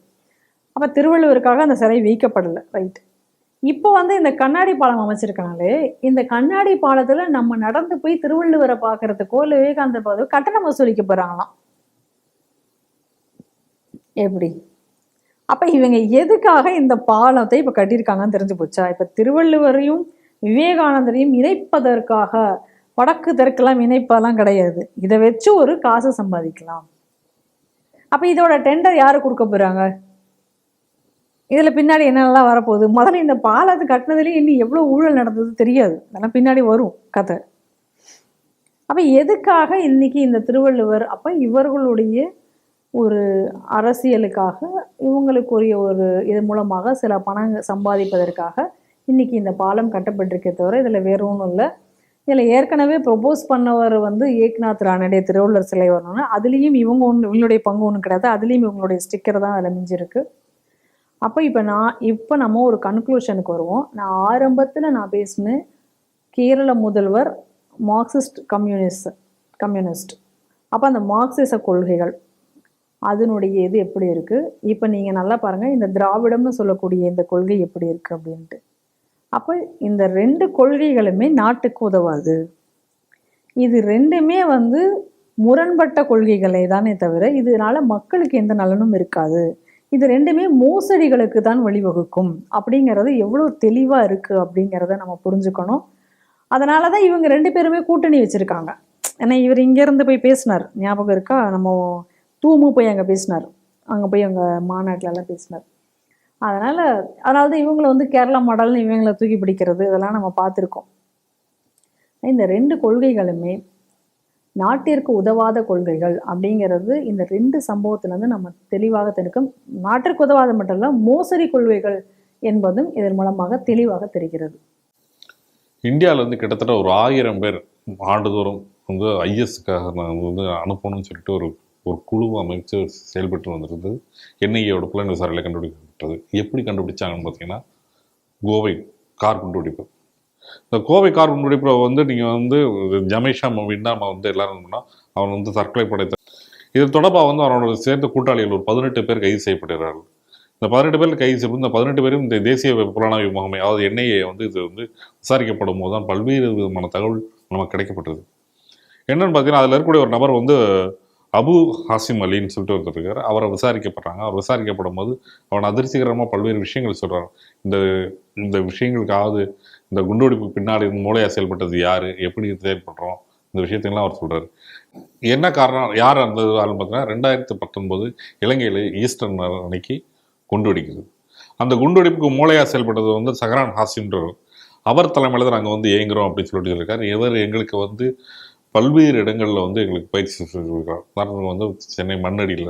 அப்ப திருவள்ளுவருக்காக அந்த சிலை வைக்கப்படலை, ரைட். இப்போ வந்து இந்த கண்ணாடி பாலம் அமைச்சிருக்காங்களே, இந்த கண்ணாடி பாலத்துல நம்ம நடந்து போய் திருவள்ளுவரை பார்க்கறதுக்கோ இல்லை விவேகானந்தர் பார்க்கறதுக்கோ கட்டணம் வசூலிக்க போறாங்களாம். எப்படி? அப்ப இவங்க எதுக்காக இந்த பாலத்தை இப்ப கட்டியிருக்காங்கன்னு தெரிஞ்சு போச்சா? இப்ப திருவள்ளுவரையும் விவேகானந்தரையும் இணைப்பதற்காக, வடக்கு தெற்கெல்லாம் இணைப்பெல்லாம் கிடையாது. இதை வச்சு ஒரு காசு சம்பாதிக்கலாம். அப்ப இதோட டெண்டர் யாரு கொடுக்க போறாங்க? இதுல பின்னாடி என்னெல்லாம் வரப்போகுது? முதல்ல இந்த பாலத்தை கட்டினதுலேயே இன்னும் எவ்வளவு ஊழல் நடந்தது தெரியாது. அதெல்லாம் பின்னாடி வரும் கதை. அப்ப எதுக்காக இன்னைக்கு இந்த திருவள்ளுவர், அப்ப இவர்களுடைய ஒரு அரசியலுக்காக, இவங்களுக்குரிய ஒரு இது மூலமாக சில பணம் சம்பாதிப்பதற்காக இன்னைக்கு இந்த பாலம் கட்டப்பட்டிருக்கே தவிர இதுல வேற ஒன்றும் இல்லை. இதுல ஏற்கனவே ப்ரொபோஸ் பண்ணவர் வந்து ஏக்நாத் ரானடே திருவள்ளுவர் சிலை வரணும்னு, அதுலேயும் இவங்களுடைய பங்கு ஒன்றும் கிடையாது. அதுலேயும் இவங்களுடைய ஸ்டிக்கர் தான் அதில் மிஞ்சிருக்கு. அப்போ இப்போ நம்ம ஒரு கன்க்ளூஷனுக்கு வருவோம். நான் ஆரம்பத்தில் பேசினேன், கேரள முதல்வர் மார்க்சிஸ்ட் கம்யூனிஸ்ட். அப்போ அந்த மார்க்சிச கொள்கைகள் அதனுடைய இது எப்படி இருக்கு, இப்போ நீங்கள் நல்லா பாருங்கள், இந்த திராவிடம்னு சொல்லக்கூடிய இந்த கொள்கை எப்படி இருக்கு அப்படின்ட்டு. அப்போ இந்த 2 கொள்கைகளுமே நாட்டுக்கு உதவாது. இது ரெண்டுமே வந்து முரண்பட்ட கொள்கைகளே தானே தவிர இதனால மக்களுக்கு எந்த நலனும் இருக்காது. இது ரெண்டுமே மோசடிகளுக்கு தான் வழிவகுக்கும் அப்படிங்கிறது எவ்வளோ தெளிவாக இருக்குது அப்படிங்கிறத நம்ம புரிஞ்சுக்கணும். அதனால தான் இவங்க 2 பேருமே கூட்டணி வச்சுருக்காங்க. ஏன்னா இவர் இங்கேருந்து போய் பேசினார், ஞாபகம் இருக்கா? நம்ம தூமு போய் அங்கே பேசினார், அங்கே போய் அங்கே மாநாட்டிலலாம் பேசினார். அதனால தான் இவங்களை வந்து கேரளா மாடல்னு இவங்களை தூக்கி பிடிக்கிறது இதெல்லாம் நம்ம பார்த்துருக்கோம். இந்த 2 கொள்கைகளுமே நாட்டிற்கு உதவாத கொள்கைகள் அப்படிங்கிறது இந்த 2 சம்பவத்திலிருந்து நம்ம தெளிவாக தெரிவிக்கும். நாட்டிற்கு உதவாத மட்டும் இல்லை, மோசடி கொள்கைகள் என்பதும் இதன் மூலமாக தெளிவாக தெரிகிறது. இந்தியாவில் வந்து கிட்டத்தட்ட ஒரு 1000 பேர் ஆண்டுதோறும் வந்து ஐஎஸ்க்காக நான் வந்து அனுப்பணும்னு சொல்லிட்டு ஒரு ஒரு குழு அமைச்சு செயல்பட்டு வந்திருந்தது. என்ஐஏயோட புலன் விசாரணையில் கண்டுபிடிக்கப்பட்டது. எப்படி கண்டுபிடிச்சாங்கன்னு பார்த்தீங்கன்னா, கோவை கார் குண்டுவெடிப்பு. இந்த கோவை கார் குண்டுவெடிப்பில் வந்து நீங்கள் வந்து ஜமேஷா மொபின் தான் நம்ம வந்து எல்லாரும் பண்ணோம். அவன் வந்து தற்கொலை படைத்த இது தொடர்பாக வந்து அவனோட சேர்ந்த கூட்டாளிகள் ஒரு 18 பேர் கைது செய்யப்படுகிறார்கள். இந்த 18 பேர் கைது செய்யப்படும். இந்த 18 பேரும் இந்த தேசிய புலனாய்வு முகமை, அதாவது என்ஐஏ வந்து இது வந்து விசாரிக்கப்படும் போது தான் பல்வேறு விதமான தகவல் நமக்கு கிடைக்கப்பட்டது. என்னன்னு பார்த்தீங்கன்னா, அதில் இருக்கக்கூடிய ஒரு நபர் வந்து அபு ஹாசிம் அலின்னு சொல்லிட்டு ஒருத்தர் இருக்காரு. அவரை விசாரிக்கப்படுறாங்க. அவர் விசாரிக்கப்படும் போது அவன் அதிர்ச்சிகரமாக பல்வேறு விஷயங்கள் சொல்கிறான். இந்த இந்த விஷயங்களுக்காவது இந்த குண்டுவெடிப்பு பின்னாடி மூளையாக செயல்பட்டது யார், எப்படி செயல்படுறோம், இந்த விஷயத்தையெல்லாம் அவர் சொல்கிறார். என்ன காரணம், யார் அந்த ஆள்னு பார்த்தீங்கன்னா 2019 இலங்கையில் ஈஸ்டர் அன்னைக்கு குண்டு வெடிக்குது. அந்த குண்டுவெடிப்புக்கு மூளையாக செயல்பட்டது வந்து சஹரான் ஹாசிம்ன்றவர். அவர் தலைமையில் தான் நாங்கள் வந்து இயங்குறோம் அப்படின்னு சொல்லிட்டு சொல்லியிருக்காரு. இவர் எங்களுக்கு வந்து பல்வேறு இடங்களில் வந்து எங்களுக்கு பயிற்சி சொல்லியிருக்கார். உதாரணத்துக்கு வந்து சென்னை மண்ணடியில்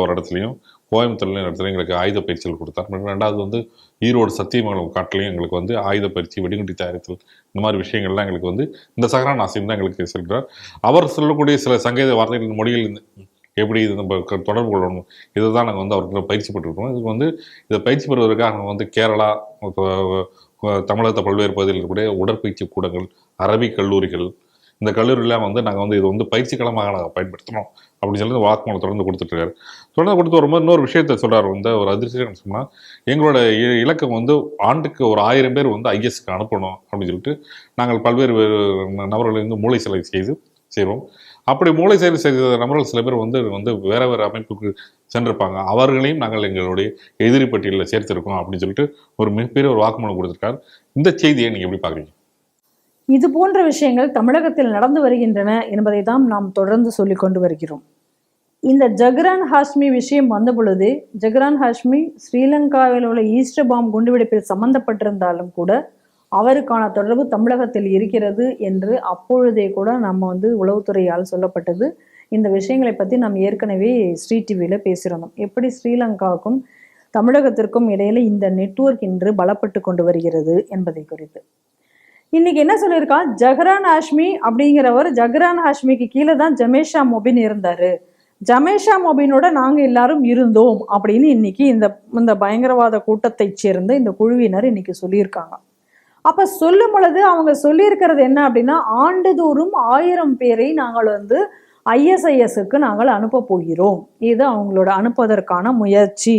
ஒரு இடத்துலையும், கோயம்புத்தூர்லையும் ஒரு இடத்துலையும் எங்களுக்கு ஆயுத பயிற்சிகள் கொடுத்தார். ரெண்டாவது வந்து ஈரோடு சத்தியமங்கலம் காட்டிலையும் எங்களுக்கு வந்து ஆயுத பயிற்சி, வெடிகுண்டி தயாரித்தல், இந்த மாதிரி விஷயங்கள்லாம் எங்களுக்கு வந்து இந்த சஹரான் ஹாசிம் தான் எங்களுக்கு சொல்கிறார். அவர் சொல்லக்கூடிய சில சங்கேத வார்த்தைகள் மொழிகள் எப்படி இது நம்ம தொடர்பு கொள்ளணும், இதை தான் நாங்கள் வந்து அவருக்கு பயிற்சி பெற்றுருக்கோம். இதுக்கு வந்து இதை பயிற்சி பெறுவதற்காக நாங்கள் வந்து கேரளா, தமிழகத்தை பல்வேறு பகுதியில் இருக்கக்கூடிய உடற்பயிற்சி கூடங்கள், அரபிக் கல்லூரிகள், இந்த கல்லூரியெல்லாம் வந்து நாங்கள் வந்து இது வந்து பயிற்சி களமாக நாங்கள் பயன்படுத்தணும் அப்படின்னு சொல்லி வாக்குமூலம் தொடர்ந்து கொடுத்துட்ருக்காரு. தொடர்ந்து கொடுத்து வரும்போது இன்னொரு விஷயத்த சொல்கிறார். வந்து ஒரு அதிர்ச்சியாக சொன்னால், எங்களோட இலக்கம் வந்து ஆண்டுக்கு ஒரு 1000 பேர் வந்து ஐஎஸ்க்கு அனுப்பணும் அப்படின்னு சொல்லிட்டு நாங்கள் பல்வேறு நபர்களை வந்து மூளை சிலை செய்வோம். அப்படி மூளை செயல் செய்த நபர்கள் சில பேர் வந்து வேறு வேறு அமைப்புக்கு சென்றிருப்பாங்க. அவர்களையும் நாங்கள் எங்களுடைய எதிரி பட்டியலில் சேர்த்திருக்கோம் அப்படின்னு சொல்லிட்டு ஒரு மிகப்பெரிய ஒரு வாக்குமூலம் கொடுத்துருக்காரு. இந்த செய்தியை நீங்கள் எப்படி பார்க்குறீங்க? இது போன்ற விஷயங்கள் தமிழகத்தில் நடந்து வருகின்றன என்பதை தான் நாம் தொடர்ந்து சொல்லி கொண்டு வருகிறோம். இந்த ஜஹ்ரான் ஹாஷ்மி விஷயம் வந்த பொழுது, ஜஹ்ரான் ஹாஷ்மி ஸ்ரீலங்காவில் உள்ள ஈஸ்டர் பாம் குண்டுவெடிப்பில் சம்பந்தப்பட்டிருந்தாலும் கூட அவருக்கான தொடர்பு தமிழகத்தில் இருக்கிறது என்று அப்பொழுதே கூட நம்ம வந்து உளவுத்துறையால் சொல்லப்பட்டது. இந்த விஷயங்களை பற்றி நாம் ஏற்கனவே ஸ்ரீ டிவியில் பேசியிருந்தோம். எப்படி ஸ்ரீலங்காவுக்கும் தமிழகத்திற்கும் இடையில இந்த நெட்வொர்க் இன்று பலப்பட்டு கொண்டு வருகிறது என்பதை குறித்து. இன்னைக்கு என்ன சொல்லியிருக்கா, ஜஹ்ரான் ஹாஷ்மி அப்படிங்கிறவர், ஜஹ்ரான் ஹாஷ்மிக்கு கீழே தான் ஜமேஷா மொபின் இருந்தாரு, ஜமேஷா மொபினோட நாங்கள் எல்லாரும் இருந்தோம் அப்படின்னு இன்னைக்கு இந்த பயங்கரவாத கூட்டத்தை சேர்ந்த இந்த குழுவினர் இன்னைக்கு சொல்லியிருக்காங்க. அப்ப சொல்லும் பொழுது அவங்க சொல்லியிருக்கிறது என்ன அப்படின்னா, ஆண்டுதோறும் 1000 பேரை நாங்கள் வந்து ISISக்கு நாங்கள் அனுப்ப போகிறோம். இது அவங்களோட அனுப்புவதற்கான முயற்சி.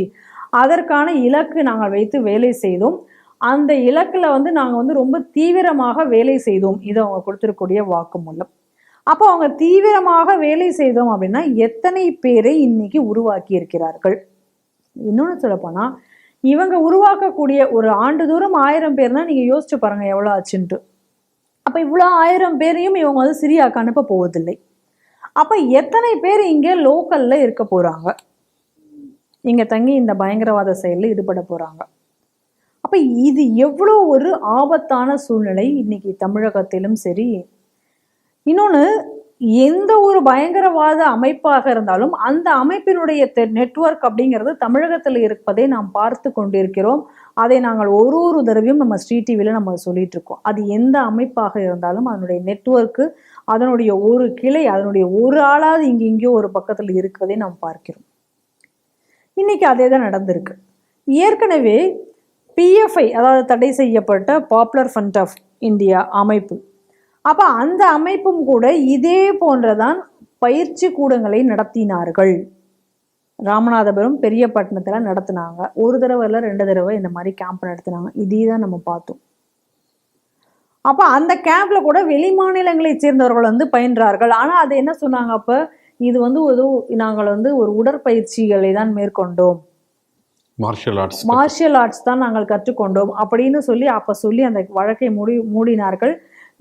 அதற்கான இலக்கு நாங்கள் வைத்து வேலை செய்தோம். அந்த இலக்குல வந்து நாங்கள் வந்து ரொம்ப தீவிரமாக வேலை செய்தோம். இது அவங்க கொடுத்திருக்கக்கூடிய வாக்குமூலம். அப்போ அவங்க தீவிரமாக வேலை செய்தோம் அப்படின்னா எத்தனை பேரை இன்னைக்கு உருவாக்கி இருக்கிறார்கள்? இன்னொன்று சொல்லப்போனா, இவங்க உருவாக்கக்கூடிய ஒரு ஆண்டுதோறும் 1000 பேர்னா நீங்க யோசிச்சு பாருங்க எவ்வளோ ஆச்சுன்ட்டு. அப்ப இவ்வளோ 1000 பேரையும் இவங்க வந்து சிரியாவுக்கு அனுப்ப போவதில்லை. அப்ப எத்தனை பேர் இங்க லோக்கல்ல இருக்க போறாங்க, இங்க தங்கி இந்த பயங்கரவாத செயலில் ஈடுபட போறாங்க? அப்ப இது எவ்வளோ ஒரு ஆபத்தான சூழ்நிலை இன்னைக்கு தமிழகத்திலும் சரி. இன்னொன்று, எந்த ஒரு பயங்கரவாத அமைப்பாக இருந்தாலும் அந்த அமைப்பினுடைய நெட்வொர்க் அப்படிங்கிறது தமிழகத்தில் இருப்பதை நாம் பார்த்து கொண்டிருக்கிறோம். அதை நாங்கள் ஒரு தடவையும் நம்ம ஸ்ரீ டிவியில் நம்ம சொல்லிட்டு இருக்கோம். அது எந்த அமைப்பாக இருந்தாலும் அதனுடைய நெட்வொர்க்கு, அதனுடைய ஒரு கிளை, அதனுடைய ஒரு ஆளாவது இங்கேயோ ஒரு பக்கத்தில் இருக்கிறதை நாம் பார்க்கிறோம். இன்னைக்கு அதே தான் நடந்திருக்கு. ஏற்கனவே PFI, அதாவது தடை செய்யப்பட்ட பாப்புலர் ஃப்ரண்ட் ஆஃப் இந்தியா அமைப்பு, அப்போ அந்த அமைப்பும் கூட இதே போன்றதான் பயிற்சி கூடங்களை நடத்தினார்கள். ராமநாதபுரம், பெரியப்பட்டினத்தில் நடத்தினாங்க. ஒரு தடவை இல்லை 2 தடவை இந்த மாதிரி கேம்ப் நடத்தினாங்க. இதே தான் நம்ம பார்த்தோம். அப்போ அந்த கேம்ப்ல கூட வெளி மாநிலங்களை சேர்ந்தவர்கள் வந்து பயின்றார்கள். ஆனால் அது என்ன சொன்னாங்க, அப்போ இது வந்து நாங்கள் வந்து ஒரு உடற்பயிற்சிகளை தான் மேற்கொண்டோம், மார்ஷியல் ஆர்ட்ஸ் தான் நாங்கள் கற்றுக்கொண்டோம் அப்படின்னு சொல்லி அந்த வழக்கை மூடினார்கள்.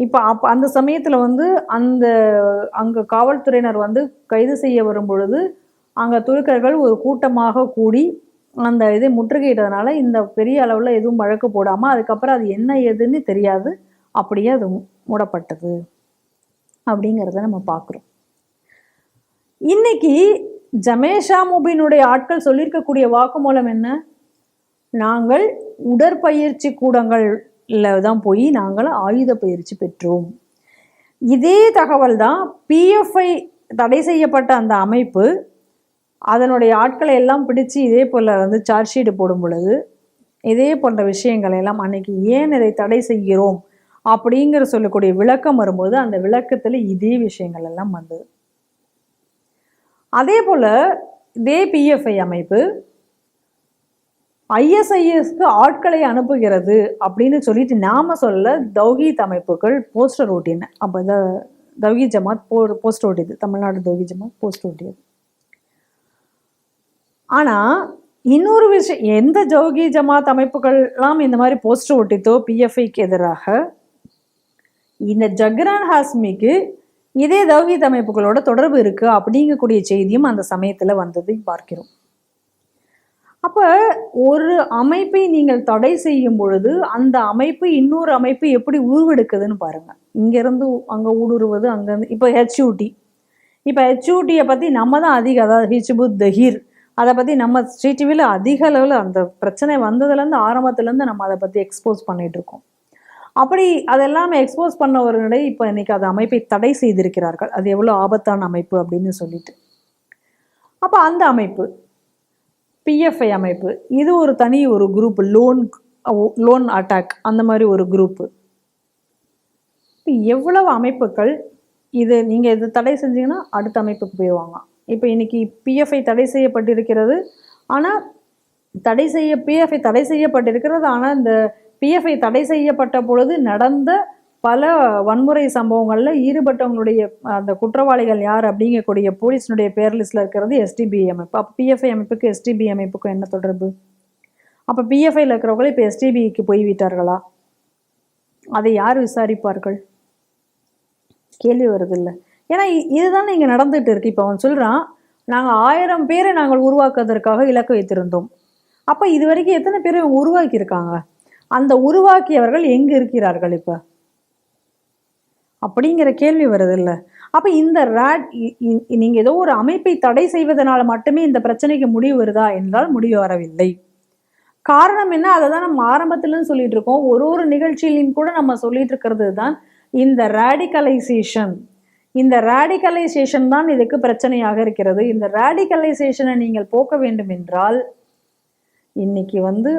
இப்போ அந்த சமயத்தில் வந்து அங்கே காவல்துறையினர் வந்து கைது செய்ய வரும் பொழுது அங்கே துருக்கர்கள் ஒரு கூட்டமாக கூடி அந்த இதை முற்றுகையிட்டதுனால இந்த பெரிய அளவில் எதுவும் வழக்கு போடாமல் அதுக்கப்புறம் அது என்ன ஏதுன்னு தெரியாது, அப்படியே அது மூடப்பட்டது அப்படிங்கிறத நம்ம பார்க்குறோம். இன்னைக்கு ஜமேஷா மொபினுடைய ஆட்கள் சொல்லியிருக்கக்கூடிய வாக்குமூலம் என்ன, நாங்கள் உடற்பயிற்சி கூடங்கள்ல தான் போய் நாங்கள் ஆயுத பயிற்சி பெற்றோம். இதே தகவல் தான் PFI தடை செய்யப்பட்ட அந்த அமைப்பு அதனுடைய ஆட்களை எல்லாம் பிடிச்சு இதே போல் வந்து சார்ஜ் ஷீட் போடும் பொழுது இதே போன்ற விஷயங்களை எல்லாம் அன்னைக்கு ஏன் இதை தடை செய்கிறோம் அப்படிங்கிற சொல்லக்கூடிய விளக்கம் வரும்போது அந்த விளக்கத்தில் இதே விஷயங்கள் எல்லாம் வந்தது. அதே போல் இதே பிஎஃப்ஐ அமைப்பு ஐஎஸ்ஐஎஸ்க்கு ஆட்களை அனுப்புகிறது அப்படின்னு சொல்லிட்டு நாம சொல்ல தௌஹீத் அமைப்புகள் போஸ்டர் ஓட்டின. அப்போ தௌஹீத் ஜமாத் போஸ்டர் ஓட்டியது, தமிழ்நாடு தௌஹீத் ஜமாத் போஸ்டர் ஓட்டியது. ஆனால் இன்னொரு விஷயம், எந்த தௌஹீத் ஜமாத் அமைப்புகள்லாம் இந்த மாதிரி போஸ்டர் ஓட்டித்தோ பிஎஃப்ஐக்கு எதிராக, இந்த ஜக்ரான் ஹாஸ்மிக்கு இதே தௌஹீத் அமைப்புகளோட தொடர்பு இருக்கு அப்படிங்கக்கூடிய செய்தியும் அந்த சமயத்தில் வந்ததை பார்க்கிறோம். அப்போ ஒரு அமைப்பை நீங்கள் தடை செய்யும் பொழுது அந்த அமைப்பு இன்னொரு அமைப்பு எப்படி உருவெடுக்குதுன்னு பாருங்க. இங்கேருந்து அங்கே ஊடுருவது, அங்கேருந்து இப்போ ஹெச்யூடி, இப்போ ஹெச்யூடியை பற்றி நம்ம தான் அதிகம், அதாவது ஹிஜ்புத் தஹீர், அதை பற்றி நம்ம ஸ்ட்ரீட் டிவியில் அதிக அளவில் அந்த பிரச்சனை வந்ததுலேருந்து ஆரம்பத்துலேருந்து நம்ம அதை பற்றி எக்ஸ்போஸ் பண்ணிட்டு இருக்கோம். அப்படி அதெல்லாம் எக்ஸ்போஸ் பண்ணவர்களை இப்போ இன்னைக்கு அந்த அமைப்பை தடை செய்திருக்கிறார்கள். அது எவ்வளோ ஆபத்தான அமைப்பு அப்படின்னு சொல்லிட்டு. அப்போ அந்த அமைப்பு பிஎஃப்ஐ அமைப்பு இது ஒரு தனி ஒரு குரூப், லோன் அட்டாக் அந்த மாதிரி ஒரு குரூப்பு. எவ்வளவு அமைப்புகள் இது நீங்கள் இது தடை செஞ்சீங்கன்னா அடுத்த அமைப்புக்கு போயிடுவாங்க. இப்போ இன்னைக்கு பிஎஃப்ஐ தடை செய்யப்பட்டிருக்கிறது, ஆனால் பிஎஃப்ஐ தடை செய்யப்பட்டிருக்கிறது. ஆனால் இந்த பிஎஃப்ஐ தடை செய்யப்பட்ட பொழுது நடந்த பல வன்முறை சம்பவங்களில் ஈடுபட்டவங்களுடைய அந்த குற்றவாளிகள் யார் அப்படிங்கக்கூடிய போலீஸினுடைய பேர் லிஸ்ட்டில் இருக்கிறது எஸ்டிபிஐ அமைப்பு. அப்போ பிஎஃப்ஐ அமைப்புக்கு எஸ்டிபிஐ அமைப்புக்கும் என்ன தொடர்பு? அப்போ பிஎஃப்ஐயில் இருக்கிறவங்களே இப்போ எஸ்டிபிஐக்கு போய்விட்டார்களா? அதை யார் விசாரிப்பார்கள்? கேள்வி வருது இல்லை? ஏன்னா இதுதான் இங்கே நடந்துகிட்டு இருக்கு. இப்போ அவன் சொல்கிறான், நாங்கள் 1000 பேரை நாங்கள் உருவாக்குவதற்காக இலக்கு வைத்திருந்தோம். அப்போ இது வரைக்கும் எத்தனை பேரை இவங்க உருவாக்கியிருக்காங்க? அந்த உருவாக்கியவர்கள் எங்கே இருக்கிறார்கள் இப்போ அப்படிங்கிற கேள்வி வருது இல்லை? அப்போ இந்த நீங்கள் ஏதோ ஒரு அமைப்பை தடை செய்வதனால மட்டுமே இந்த பிரச்சனைக்கு முடிவு வருதா என்றால் முடிவு வரவில்லை. காரணம் என்ன? அதை தான் நம்ம ஆரம்பத்துலன்னு சொல்லிட்டு இருக்கோம். ஒரு நிகழ்ச்சியிலையும் கூட நம்ம சொல்லிட்டு இருக்கிறது தான் இந்த ரேடிகலைசேஷன் தான் இதுக்கு பிரச்சனையாக இருக்கிறது. இந்த ரேடிகலைசேஷனை நீங்கள் போக்க வேண்டும் என்றால் இன்னைக்கு வந்து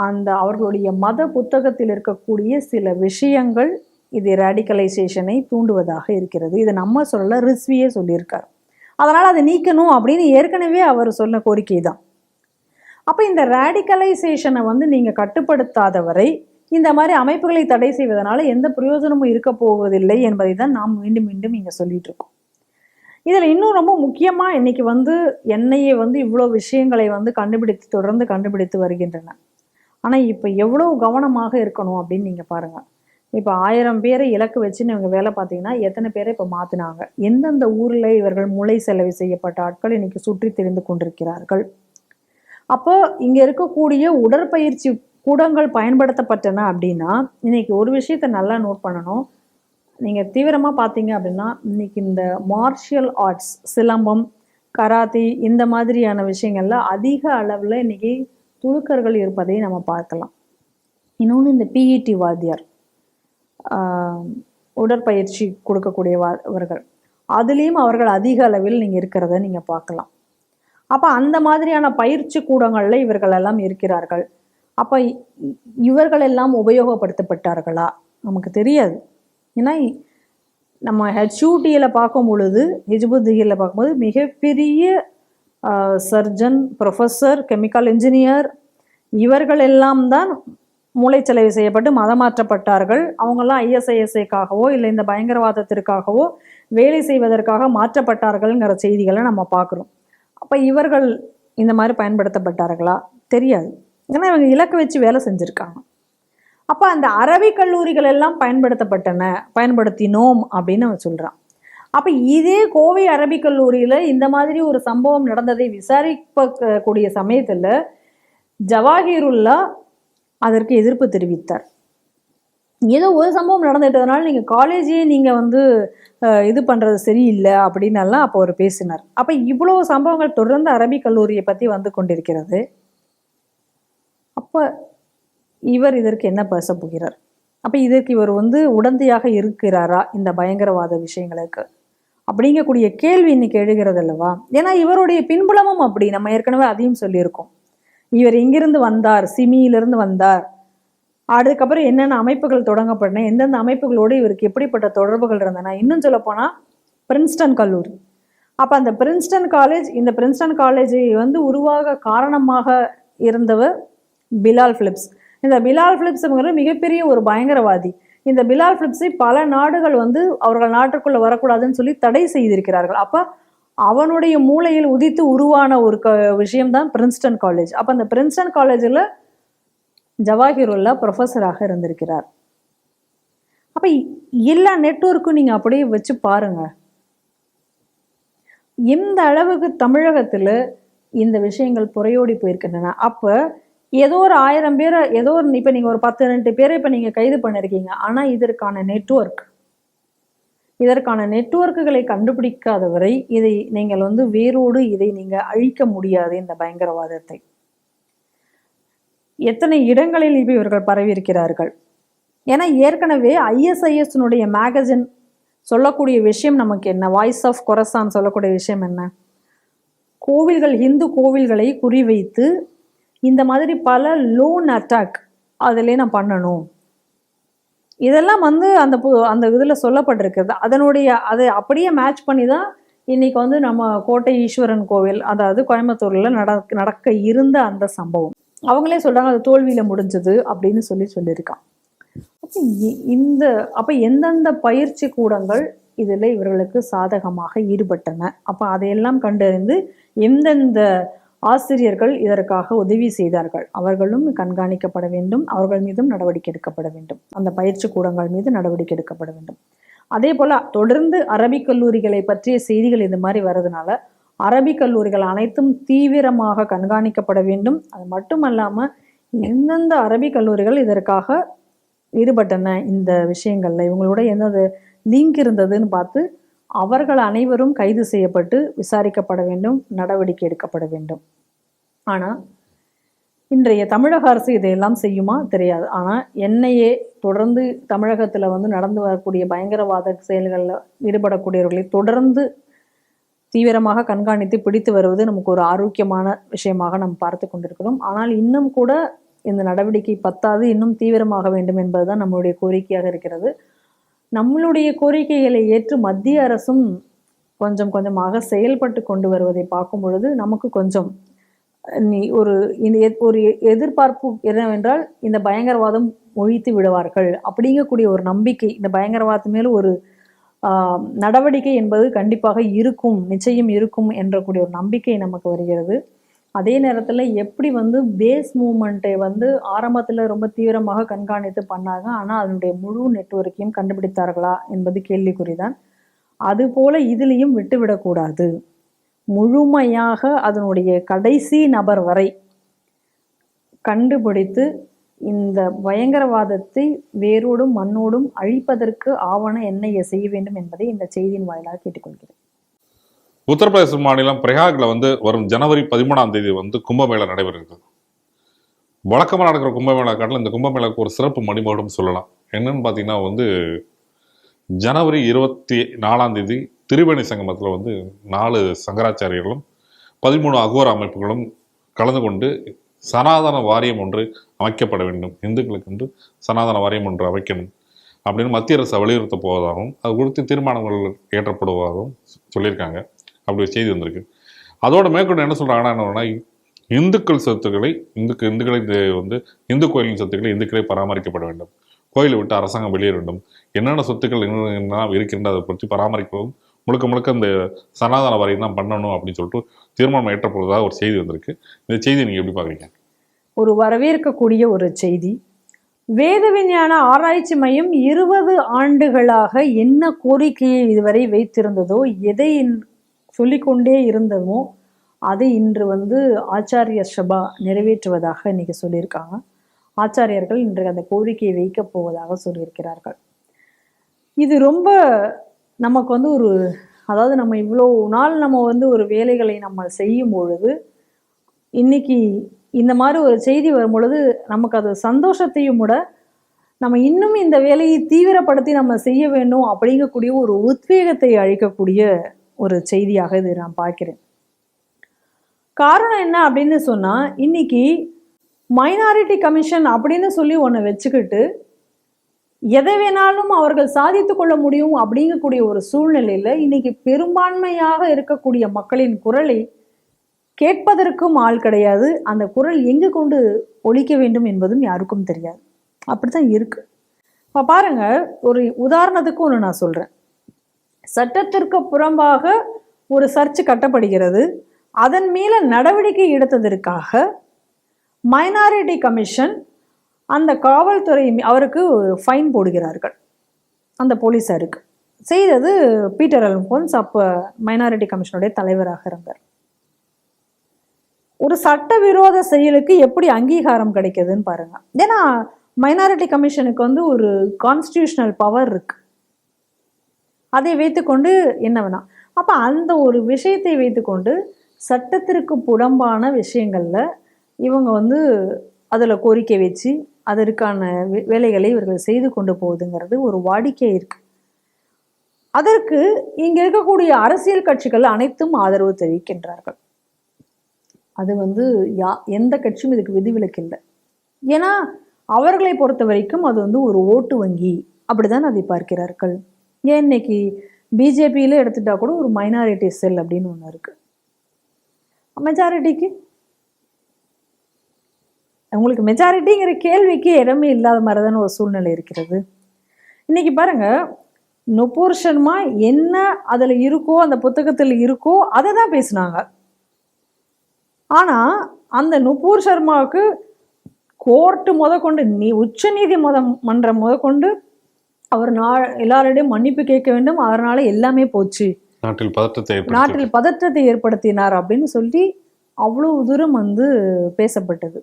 அந்த அவர்களுடைய மத புத்தகத்தில் இருக்கக்கூடிய சில விஷயங்கள் இது ரேடிகலைசேஷனை தூண்டுவதாக இருக்கிறது. இது நம்ம சொல்ல, ரிஸ்வியே சொல்லியிருக்கார். அதனால் அதை நீக்கணும் அப்படின்னு ஏற்கனவே அவர் சொன்ன கோரிக்கை தான். அப்போ இந்த ரேடிகலைசேஷனை வந்து நீங்கள் கட்டுப்படுத்தாத வரை இந்த மாதிரி அமைப்புகளை தடை செய்வதனால எந்த பிரயோஜனமும் இருக்க போவதில்லை என்பதை தான் நாம் மீண்டும் மீண்டும் இங்கே சொல்லிட்டு இருக்கோம். இதில் இன்னும் ரொம்ப முக்கியமாக இன்னைக்கு வந்து என்ஐஏ வந்து இவ்வளோ விஷயங்களை வந்து தொடர்ந்து கண்டுபிடித்து வருகின்றன. ஆனால் இப்போ எவ்வளோ கவனமாக இருக்கணும் அப்படின்னு நீங்கள் பாருங்கள். இப்போ 1000 பேரை இலக்கு வச்சுன்னு இவங்க வேலை பார்த்தீங்கன்னா எத்தனை பேரை இப்போ மாற்றினாங்க? எந்தெந்த ஊரில் இவர்கள் மூளை செலவு செய்யப்பட்ட ஆட்கள் இன்னைக்கு சுற்றி தெரிந்து கொண்டிருக்கிறார்கள். அப்போ இங்கே இருக்கக்கூடிய உடற்பயிற்சி கூடங்கள் பயன்படுத்தப்பட்டன அப்படின்னா இன்னைக்கு ஒரு விஷயத்தை நல்லா நோட் பண்ணணும். நீங்கள் தீவிரமாக பார்த்தீங்க அப்படின்னா இன்னைக்கு இந்த மார்ஷியல் ஆர்ட்ஸ், சிலம்பம், கராத்தே இந்த மாதிரியான விஷயங்கள்ல அதிக அளவில் இன்னைக்கு துணுக்கர்கள் இருப்பதை நம்ம பார்க்கலாம். இன்னொன்று இந்த பிஇடி வாத்தியார், உடற்பயிற்சி கொடுக்கக்கூடியவர்கள், அதுலேயும் அவர்கள் அதிக அளவில் நீங்கள் இருக்கிறத நீங்கள் பார்க்கலாம். அப்போ அந்த மாதிரியான பயிற்சி கூடங்களில் இவர்கள் எல்லாம் இருக்கிறார்கள். அப்போ இவர்கள் எல்லாம் உபயோகப்படுத்தப்பட்டார்களா? நமக்கு தெரியாது. ஏன்னா நம்ம ஹெச்யூடியில் பார்க்கும் பொழுது, ஹிஜ்புத் தஹீரில் பார்க்கும்போது மிகப்பெரிய சர்ஜன், ப்ரொஃபஸர், கெமிக்கல் இன்ஜினியர் இவர்கள் எல்லாம் தான் மூளைச்சலவை செய்யப்பட்டு மதமாற்றப்பட்டார்கள். அவங்கெல்லாம் ஐஎஸ்ஐஎஸ்ஐக்காகவோ இல்லை இந்த பயங்கரவாதத்திற்காகவோ வேலை செய்வதற்காக மாற்றப்பட்டார்கள்ங்கிற செய்திகளை நம்ம பார்க்குறோம். அப்போ இவர்கள் இந்த மாதிரி பயன்படுத்தப்பட்டார்களா? தெரியாது. ஏன்னா இவங்க இலக்கு வச்சு வேலை செஞ்சுருக்காங்க. அப்போ அந்த அரபிக் கல்லூரிகள் எல்லாம் பயன்படுத்தினோம் அப்படின்னு அவன் சொல்கிறான். அப்போ இதே கோவை அரபிக் கல்லூரியில் இந்த மாதிரி ஒரு சம்பவம் நடந்ததை விசாரிக்கக்கூடிய சமயத்தில் ஜவாஹிருல்லா அதற்கு எதிர்ப்பு தெரிவித்தார். ஏதோ ஒரு சம்பவம் நடந்துட்டதுனால நீங்கள் காலேஜே நீங்கள் வந்து இது பண்ணுறது சரியில்லை அப்படின்னெல்லாம் அப்போ அவர் பேசினார். அப்போ இவ்வளோ சம்பவங்கள் தொடர்ந்து அரபிக் கல்லூரியை பற்றி வந்து கொண்டிருக்கிறது. அப்போ இவர் இதற்கு என்ன பேச போகிறார்? அப்போ இதற்கு இவர் வந்து உடந்தையாக இருக்கிறாரா இந்த பயங்கரவாத விஷயங்களுக்கு அப்படிங்கக்கூடிய கேள்வி இன்னைக்கு எழுகிறது அல்லவா? ஏன்னா இவருடைய பின்புலமும் அப்படி, நம்ம ஏற்கனவே அதையும் சொல்லியிருக்கோம். இவர் எங்கிருந்து வந்தார், சிமியிலிருந்து வந்தார், அதுக்கப்புறம் என்னென்ன அமைப்புகள் தொடங்கப்பட்டன, எந்தெந்த அமைப்புகளோடு இவருக்கு எப்படிப்பட்ட தொடர்புகள் இருந்தன, இன்னும் சொல்ல போனா பிரின்ஸ்டன் கல்லூரி. அப்ப அந்த பிரின்ஸ்டன் காலேஜ், இந்த பிரின்ஸ்டன் காலேஜை உருவாக காரணமாக இருந்தவர் பிலால் பிலிப்ஸ். இந்த பிலால் பிலிப்ஸ்ங்கிறது மிகப்பெரிய ஒரு பயங்கரவாதி. இந்த பிலால் பிலிப்ஸை பல நாடுகள் அவர்கள் நாட்டுக்குள்ள வரக்கூடாதுன்னு சொல்லி தடை செய்திருக்கிறார்கள். அப்ப அவனுடைய மூளையில் உதித்து உருவான ஒரு விஷயம்தான் பிரின்ஸ்டன் காலேஜ். அப்ப அந்த பிரின்ஸ்டன் காலேஜில் ஜவாஹிருல்லா ப்ரொஃபஸராக இருந்திருக்கிறார். அப்ப எல்லா நெட்வொர்க்கும் நீங்க அப்படியே வச்சு பாருங்க, எந்த அளவுக்கு தமிழகத்துல இந்த விஷயங்கள் புறையோடி போயிருக்கின்றன. அப்ப ஏதோ ஒரு 1000 பேரை, ஏதோ ஒரு இப்ப நீங்க ஒரு 10-2 பேரை இப்ப நீங்க கைது பண்ணிருக்கீங்க. ஆனா இதற்கான நெட்வொர்க்குகளை கண்டுபிடிக்காதவரை இதை நீங்கள் வேரோடு இதை நீங்க அழிக்க முடியாது. இந்த பயங்கரவாதத்தை எத்தனை இடங்களில் இப்ப இவர்கள் பரவி இருக்கிறார்கள். ஏன்னா ஏற்கனவே ISIS மேகசின் சொல்லக்கூடிய விஷயம் நமக்கு என்ன, வாய்ஸ் ஆஃப் கொரசான் சொல்லக்கூடிய விஷயம் என்ன, கோவில்கள், இந்து கோவில்களை குறிவைத்து இந்த மாதிரி பல லோன் அட்டாக் அதிலே நான் பண்ணணும், இதெல்லாம் அந்த இதில் சொல்லப்பட்டிருக்கிறது. அதை அப்படியே மேட்ச் பண்ணி தான் இன்னைக்கு நம்ம கோட்டை ஈஸ்வரன் கோவில், அதாவது கோயம்புத்தூர்ல நடக்க இருந்த அந்த சம்பவம், அவங்களே சொல்றாங்க அது தோல்வியில முடிஞ்சது அப்படின்னு சொல்லியிருக்கான். அப்ப எந்தெந்த பயிற்சி கூடங்கள் இதுல இவர்களுக்கு சாதகமாக ஈடுபட்டன, அப்ப அதையெல்லாம் கண்டறிந்து எந்தெந்த ஆசிரியர்கள் இதற்காக உதவி செய்தார்கள் அவர்களும் கண்காணிக்கப்பட வேண்டும். அவர்கள் மீதும் நடவடிக்கை எடுக்கப்பட வேண்டும். அந்த பயிற்சி கூடங்கள் மீது நடவடிக்கை எடுக்கப்பட வேண்டும். அதே போல தொடர்ந்து அரபிக் கல்லூரிகளை பற்றிய செய்திகள் இது மாதிரி வர்றதுனால அரபிக் கல்லூரிகள் அனைத்தும் தீவிரமாக கண்காணிக்கப்பட வேண்டும். அது மட்டுமல்லாம எந்தெந்த அரபிக் கல்லூரிகள் இதற்காக ஈடுபட்டன, இந்த விஷயங்கள்ல இவங்களோட என்னது லிங்க் இருந்ததுன்னு பார்த்து அவர்கள் அனைவரும் கைது செய்யப்பட்டு விசாரிக்கப்பட வேண்டும், நடவடிக்கை எடுக்கப்பட வேண்டும். ஆனா இன்றைய தமிழக அரசு இதையெல்லாம் செய்யுமா தெரியாது. ஆனா NIA தொடர்ந்து தமிழகத்துல நடந்து வரக்கூடிய பயங்கரவாத செயல்களில் ஈடுபடக்கூடியவர்களை தொடர்ந்து தீவிரமாக கண்காணித்து பிடித்து வருவது நமக்கு ஒரு ஆரோக்கியமான விஷயமாக நாம் பார்த்து கொண்டிருக்கிறோம். ஆனால் இன்னும் கூட இந்த நடவடிக்கை பத்தாது, இன்னும் தீவிரமாக வேண்டும் என்பதுதான் நம்மளுடைய கோரிக்கையாக இருக்கிறது. நம்மளுடைய கோரிக்கைகளை ஏற்று மத்திய அரசும் கொஞ்சம் கொஞ்சமாக செயல்பட்டு கொண்டு வருவதை பார்க்கும் பொழுது நமக்கு கொஞ்சம் ஒரு எதிர்பார்ப்பு என்னவென்றால் இந்த பயங்கரவாதம் ஒழித்து விடுவார்கள் அப்படிங்கக்கூடிய ஒரு நம்பிக்கை, இந்த பயங்கரவாதத்து மேல ஒரு நடவடிக்கை என்பது கண்டிப்பாக இருக்கும், நிச்சயம் இருக்கும் என்ற கூடிய ஒரு நம்பிக்கை நமக்கு வருகிறது. அதே நேரத்தில் எப்படி பேஸ் மூவ்மெண்ட்டை ஆரம்பத்தில் ரொம்ப தீவிரமாக கண்காணித்து பண்ணாங்க, ஆனால் அதனுடைய முழு நெட்வொர்க்கையும் கண்டுபிடித்தார்களா என்பது கேள்விக்குறிதான். அதுபோல இதுலேயும் விட்டுவிடக்கூடாது. முழுமையாக அதனுடைய கடைசி நபர் வரை கண்டுபிடித்து இந்த பயங்கரவாதத்தை வேரோடும் மண்ணோடும் அழிப்பதற்கு ஆவண NIA செய்ய வேண்டும் என்பதை இந்த செய்தியின் வாயிலாக கேட்டுக்கொள்கிறேன். உத்தரப்பிரதேச மாநிலம் பிரயாக்ல வரும் ஜனவரி 13ஆம் தேதி கும்பமேளா நடைபெறுகிறது. வழக்கமாக நடக்கிற கும்பமேளா காட்டில் இந்த கும்பமேளாவுக்கு ஒரு சிறப்பு மணிமகுடம் சொல்லலாம். என்னன்னு பார்த்தீங்கன்னா ஜனவரி 24ஆம் தேதி திரிவேணி சங்கமத்தில் 4 சங்கராச்சாரியர்களும் 13 அகோர அமைப்புகளும் கலந்து கொண்டு சனாதன வாரியம் ஒன்று அமைக்கப்பட வேண்டும், இந்துக்களுக்கு என்று சனாதன வாரியம் ஒன்று அமைக்கணும் அப்படின்னு மத்திய அரசு வலியுறுத்த போவதாகவும் அது குறித்து தீர்மானங்கள் ஏற்றப்படுவதாகவும் சொல்லியிருக்காங்க. அப்படி ஒரு செய்தி வந்திருக்கு. அதோட மேற்கொண்டு என்ன சொல்றாங்கன்னா, இந்துக்கள் சொத்துக்களை இந்து கோயிலின் சொத்துக்களை இந்துக்களே பராமரிக்கப்பட வேண்டும், கோயிலை விட்டு அரசாங்கம் வெளியேற வேண்டும், என்னென்ன சொத்துக்கள் என்ன இருக்கின்ற அதை பற்றி பராமரிப்பதும் முழுக்க முழுக்க இந்த சனாதன வாரியம் தான் பண்ணணும் அப்படின்னு சொல்லிட்டு தீர்மானம் ஏற்றப்படுவதாக ஒரு செய்தி வந்திருக்கு. இந்த செய்தி நீங்க எப்படி பாக்குறீங்க? ஒரு வரவேற்கக்கூடிய ஒரு செய்தி. வேத விஞ்ஞான ஆராய்ச்சி மையம் 20 ஆண்டுகளாக என்ன கோரிக்கையை இதுவரை வைத்திருந்ததோ, எதை சொல்லிக்கொண்டே இருந்தமோ அதை இன்று ஆச்சாரிய சபா நிறைவேற்றுவதாக இன்னைக்கு சொல்லியிருக்காங்க. ஆச்சாரியர்கள் இன்று அந்த கோரிக்கையை வைக்க போவதாக சொல்லியிருக்கிறார்கள். இது ரொம்ப நமக்கு அதாவது நம்ம இவ்வளோ நாள் நம்ம ஒரு வேலைகளை நம்ம செய்யும் பொழுது இன்னைக்கு இந்த மாதிரி ஒரு செய்தி வரும் பொழுது நமக்கு அது சந்தோஷத்தையும் கூட நம்ம இன்னும் இந்த வேலையை தீவிரப்படுத்தி நம்ம செய்ய வேண்டும் அப்படிங்கக்கூடிய ஒரு உத்வேகத்தை அளிக்கக்கூடிய ஒரு செய்தியாக இது நான் பார்க்கிறேன். காரணம் என்ன அப்படின்னு சொன்னா, இன்னைக்கு மைனாரிட்டி கமிஷன் அப்படின்னு சொல்லி ஒன்று வச்சுக்கிட்டு எதை வேணாலும் அவர்கள் சாதித்து கொள்ள முடியும் அப்படிங்கக்கூடிய ஒரு சூழ்நிலையில இன்னைக்கு பெரும்பான்மையாக இருக்கக்கூடிய மக்களின் குரலை கேட்பதற்கும் ஆள் கிடையாது. அந்த குரல் எங்கு கொண்டு ஒலிக்க வேண்டும் என்பதும் யாருக்கும் தெரியாது. அப்படித்தான் இருக்கு. இப்போ பாருங்க, ஒரு உதாரணத்துக்கு ஒன்று நான் சொல்றேன். சட்டத்திற்கு புறம்பாக ஒரு சர்ச் கட்டப்படுகிறது. அதன் மேல நடவடிக்கை எடுத்ததற்காக மைனாரிட்டி கமிஷன் அந்த காவல்துறை அவருக்கு ஃபைன் போடுகிறார்கள். அந்த போலீஸாருக்கு செய்தது பீட்டர் அல்போன்ஸ், அப்போ மைனாரிட்டி கமிஷனுடைய தலைவராக இருந்தார். ஒரு சட்டவிரோத செயலுக்கு எப்படி அங்கீகாரம் கிடைக்குதுன்னு பாருங்க. ஏன்னா மைனாரிட்டி கமிஷனுக்கு வந்து ஒரு கான்ஸ்டிடியூஷனல் பவர் இருக்கு. அதை வைத்துக்கொண்டு என்ன வேணா, அப்போ அந்த ஒரு விஷயத்தை வைத்துக்கொண்டு சட்டத்திற்கு புறம்பான விஷயங்கள்ல இவங்க வந்து அதில் கோரிக்கை வச்சு அதற்கான வேலைகளை இவர்கள் செய்து கொண்டு போகுதுங்கிறது ஒரு வாடிக்கை இருக்கு. அதற்கு இங்க இருக்கக்கூடிய அரசியல் கட்சிகள் அனைத்தும் ஆதரவு தெரிவிக்கின்றார்கள். அது வந்து எந்த கட்சியும் இதுக்கு விதிவிலக்கு இல்லை. ஏன்னா அவர்களை பொறுத்த வரைக்கும் அது வந்து ஒரு ஓட்டு வங்கி, அப்படிதான் அதை பார்க்கிறார்கள். ஏன் இன்னைக்கு பிஜேபியில எடுத்துட்டா கூட ஒரு மைனாரிட்டி செல் அப்படின்னு ஒன்று இருக்கு. மெஜாரிட்டிக்கு உங்களுக்கு மெஜாரிட்டிங்கிற கேள்விக்கு இடமே இல்லாத மாதிரி தானே ஒரு சூழ்நிலை இருக்கிறது. இன்னைக்கு பாருங்க, நுபுர் சர்மா என்ன அதில் இருக்கோ, அந்த புத்தகத்தில் இருக்கோ, அதை தான் பேசினாங்க. ஆனால் அந்த நுபுர் சர்மாவுக்கு கோர்ட்டு முதற்கொண்டு உச்ச நீதிமன்றம் முதற்கொண்டு அவர் எல்லாரிடையும் மன்னிப்பு கேட்க வேண்டும், அதனால எல்லாமே போச்சு, நாட்டில் பதற்றத்தை ஏற்படுத்தினார் அப்படின்னு சொல்லி அவ்வளவு தூரம் வந்து பேசப்பட்டது.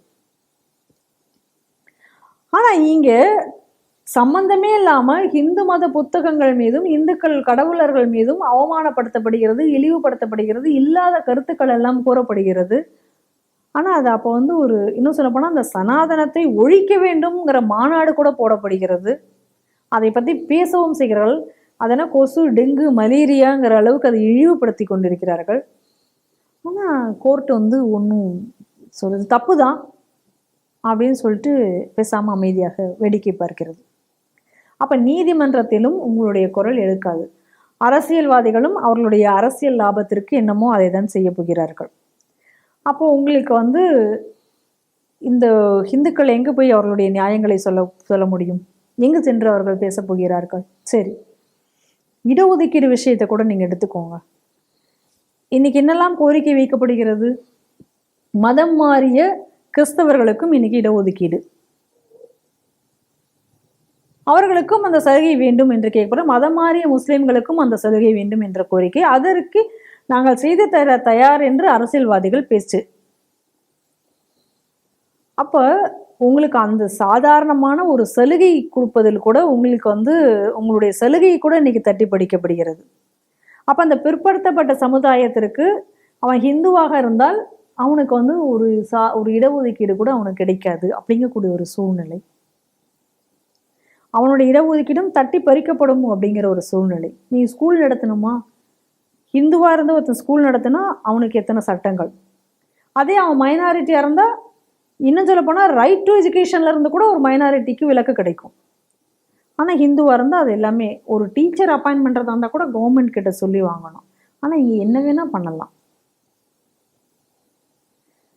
ஆனா இங்க சம்பந்தமே இல்லாம இந்து மத புத்தகங்கள் மீதும் இந்துக்கள் கடவுளர்கள் மீதும் அவமானப்படுத்தப்படுகிறது, இழிவுபடுத்தப்படுகிறது, இல்லாத கருத்துக்கள் எல்லாம் கூறப்படுகிறது. ஆனா அது அப்போ வந்து ஒரு இன்னும் சொல்ல போனா அந்த சனாதனத்தை ஒழிக்க வேண்டும்ங்கிற மாநாடு கூட போடப்படுகிறது. அதை பத்தி பேசவும் செய்கிறார்கள். அதனால் கொசு, டெங்கு, மலேரியாங்கிற அளவுக்கு அதை இழிவுபடுத்தி கொண்டிருக்கிறார்கள். ஆனா கோர்ட் வந்து ஒன்றும் சொல்றது தப்பு தான் அப்படின்னு சொல்லிட்டு பேசாம அமைதியாக வேடிக்கை பார்க்கிறது. அப்ப நீதிமன்றத்திலும் உங்களுடைய குரல் எழுக்காது. அரசியல்வாதிகளும் அவர்களுடைய அரசியல் லாபத்திற்கு என்னமோ அதை தான் செய்ய போகிறார்கள். அப்போ உங்களுக்கு வந்து இந்த இந்துக்கள் எங்க போய் அவர்களுடைய நியாயங்களை சொல்ல முடியும்? எங்கு சென்று அவர்கள் பேச போகிறார்கள்? சரி, இடஒதுக்கீடு விஷயத்தை கூட நீங்க எடுத்துக்கோங்க. இன்னைக்கு என்னெல்லாம் கோரிக்கை வைக்கப்படுகிறது? மதம் மாறிய கிறிஸ்தவர்களுக்கும் இன்னைக்கு இடஒதுக்கீடு, அவர்களுக்கும் அந்த சலுகை வேண்டும் என்று கேட்கிறோம். மதம் மாறிய முஸ்லிம்களுக்கும் அந்த சலுகை வேண்டும் என்ற கோரிக்கை. அதற்கு நாங்கள் செய்து தர தயார் என்று அரசியல்வாதிகள் பேச்சு. அப்ப உங்களுக்கு அந்த சாதாரணமான ஒரு சலுகை கொடுப்பதில் கூட உங்களுக்கு வந்து உங்களுடைய சலுகையை கூட இன்னைக்கு தட்டி படிக்கப்படுகிறது. அப்ப அந்த பிற்படுத்தப்பட்ட சமுதாயத்திற்கு அவன் ஹிந்துவாக இருந்தால் அவனுக்கு வந்து ஒரு இடஒதுக்கீடு கூட அவனுக்கு கிடைக்காது அப்படிங்கக்கூடிய ஒரு சூழ்நிலை. அவனுடைய இடஒதுக்கீடும் தட்டி பறிக்கப்படும் அப்படிங்கிற ஒரு சூழ்நிலை. நீ ஸ்கூல் நடத்தணுமா? ஹிந்துவா இருந்து ஒருத்தன் ஸ்கூல் நடத்தினா அவனுக்கு எத்தனை சட்டங்கள். அதே அவன் மைனாரிட்டியா இருந்தா இன்னும் சொல்ல போனா ரைட் டு எஜுகேஷன்ல இருந்து கூட ஒரு மைனாரிட்டிக்கு விலக்கு கிடைக்கும். ஆனா ஹிந்துவா இருந்தா அது எல்லாமே, ஒரு டீச்சர் அப்பாயின்ட் பண்றதா இருந்தா கூட கவர்மெண்ட் கிட்ட சொல்லி வாங்கணும். ஆனா இங்க என்ன வேணா பண்ணலாம்.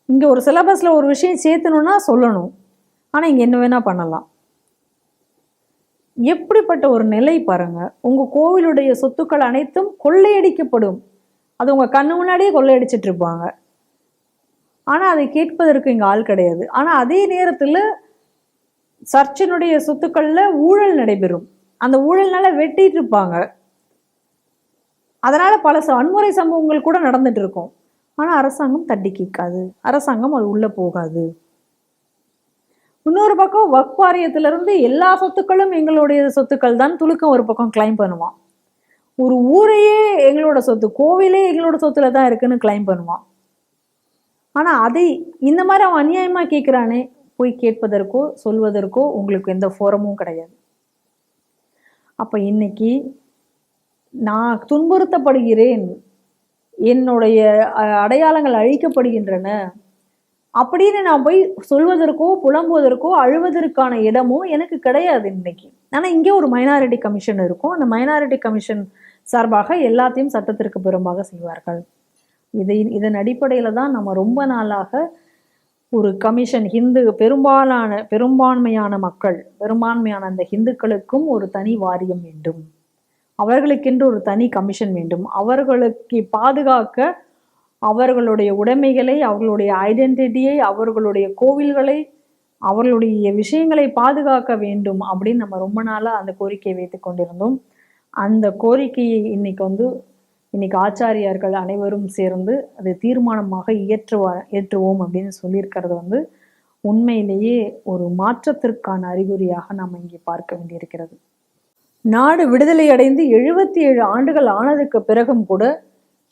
இங்க ஒரு சிலபஸ்ல ஒரு விஷயம் சேர்த்தணும்னா சொல்லணும். ஆனா இங்க என்ன வேணா பண்ணலாம். எப்படிப்பட்ட ஒரு நிலை பாருங்க. உங்க கோவிலுடைய சொத்துக்கள் அனைத்தும் கொள்ளையடிக்கப்படும். அது உங்க கண்ணு முன்னாடியே கொள்ளையடிச்சிட்டு இருப்பாங்க. ஆனா அதை கேட்பதற்கு இங்க ஆள் கிடையாது. ஆனா அதே நேரத்துல சர்ச்சினுடைய சொத்துக்கள்ல ஊழல் நடைபெறும். அந்த ஊழல்னால வெட்டிட்டு இருப்பாங்க. அதனால பல வன்முறை சம்பவங்கள் கூட நடந்துட்டு இருக்கும். ஆனா அரசாங்கம் தட்டி கேட்காது, அரசாங்கம் அது உள்ள போகாது. இன்னொரு பக்கம் வக்ஃப் வாரியத்திலிருந்து எல்லா சொத்துக்களும் எங்களுடைய சொத்துக்கள் தான் துலுக்கம் ஒரு பக்கம் கிளைம் பண்ணுவான். ஒரு ஊரையே எங்களோட சொத்து, கோவிலே எங்களோட சொத்துல தான் இருக்குன்னு கிளைம் பண்ணுவான். ஆனா அதை இந்த மாதிரி அவன் அநியாயமா கேட்கிறானே, போய் கேட்பதற்கோ சொல்வதற்கோ உங்களுக்கு எந்த ஃபோரமும் கிடையாது. அப்போ இன்னைக்கு நான் துன்புறுத்தப்படுகிறேன், என்னுடைய அடையாளங்கள் அழிக்கப்படுகின்றன அப்படின்னு நான் போய் சொல்வதற்கோ புலம்புவதற்கோ அழுவதற்கான இடமும் எனக்கு கிடையாது இன்னைக்கு. ஆனால் இங்கே ஒரு மைனாரிட்டி கமிஷன் இருக்கும். அந்த மைனாரிட்டி கமிஷன் சார்பாக எல்லாத்தையும் சட்டத்திற்கு புறம்பாக செய்வார்கள். இதன் அடிப்படையில் தான் நம்ம ரொம்ப நாளாக ஒரு கமிஷன், பெரும்பான்மையான மக்கள், பெரும்பான்மையான அந்த ஹிந்துக்களுக்கும் ஒரு தனி வாரியம் வேண்டும், அவர்களுக்கென்று ஒரு தனி கமிஷன் வேண்டும், அவர்களுக்கு பாதுகாக்க அவர்களுடைய உடைமைகளை, அவர்களுடைய ஐடென்டிட்டியை, அவர்களுடைய கோவில்களை, அவர்களுடைய விஷயங்களை பாதுகாக்க வேண்டும் அப்படின்னு நம்ம ரொம்ப நாளாக அந்த கோரிக்கையை வைத்து கொண்டிருந்தோம். அந்த கோரிக்கையை இன்னைக்கு ஆச்சாரியார்கள் அனைவரும் சேர்ந்து அதை தீர்மானமாக ஏற்றுவோம் அப்படின்னு சொல்லியிருக்கிறது உண்மையிலேயே ஒரு மாற்றத்திற்கான அறிகுறியாக நாம் இங்கே பார்க்க வேண்டியிருக்கிறது. நாடு விடுதலை அடைந்து 77 ஆண்டுகள் ஆனதுக்கு பிறகும் கூட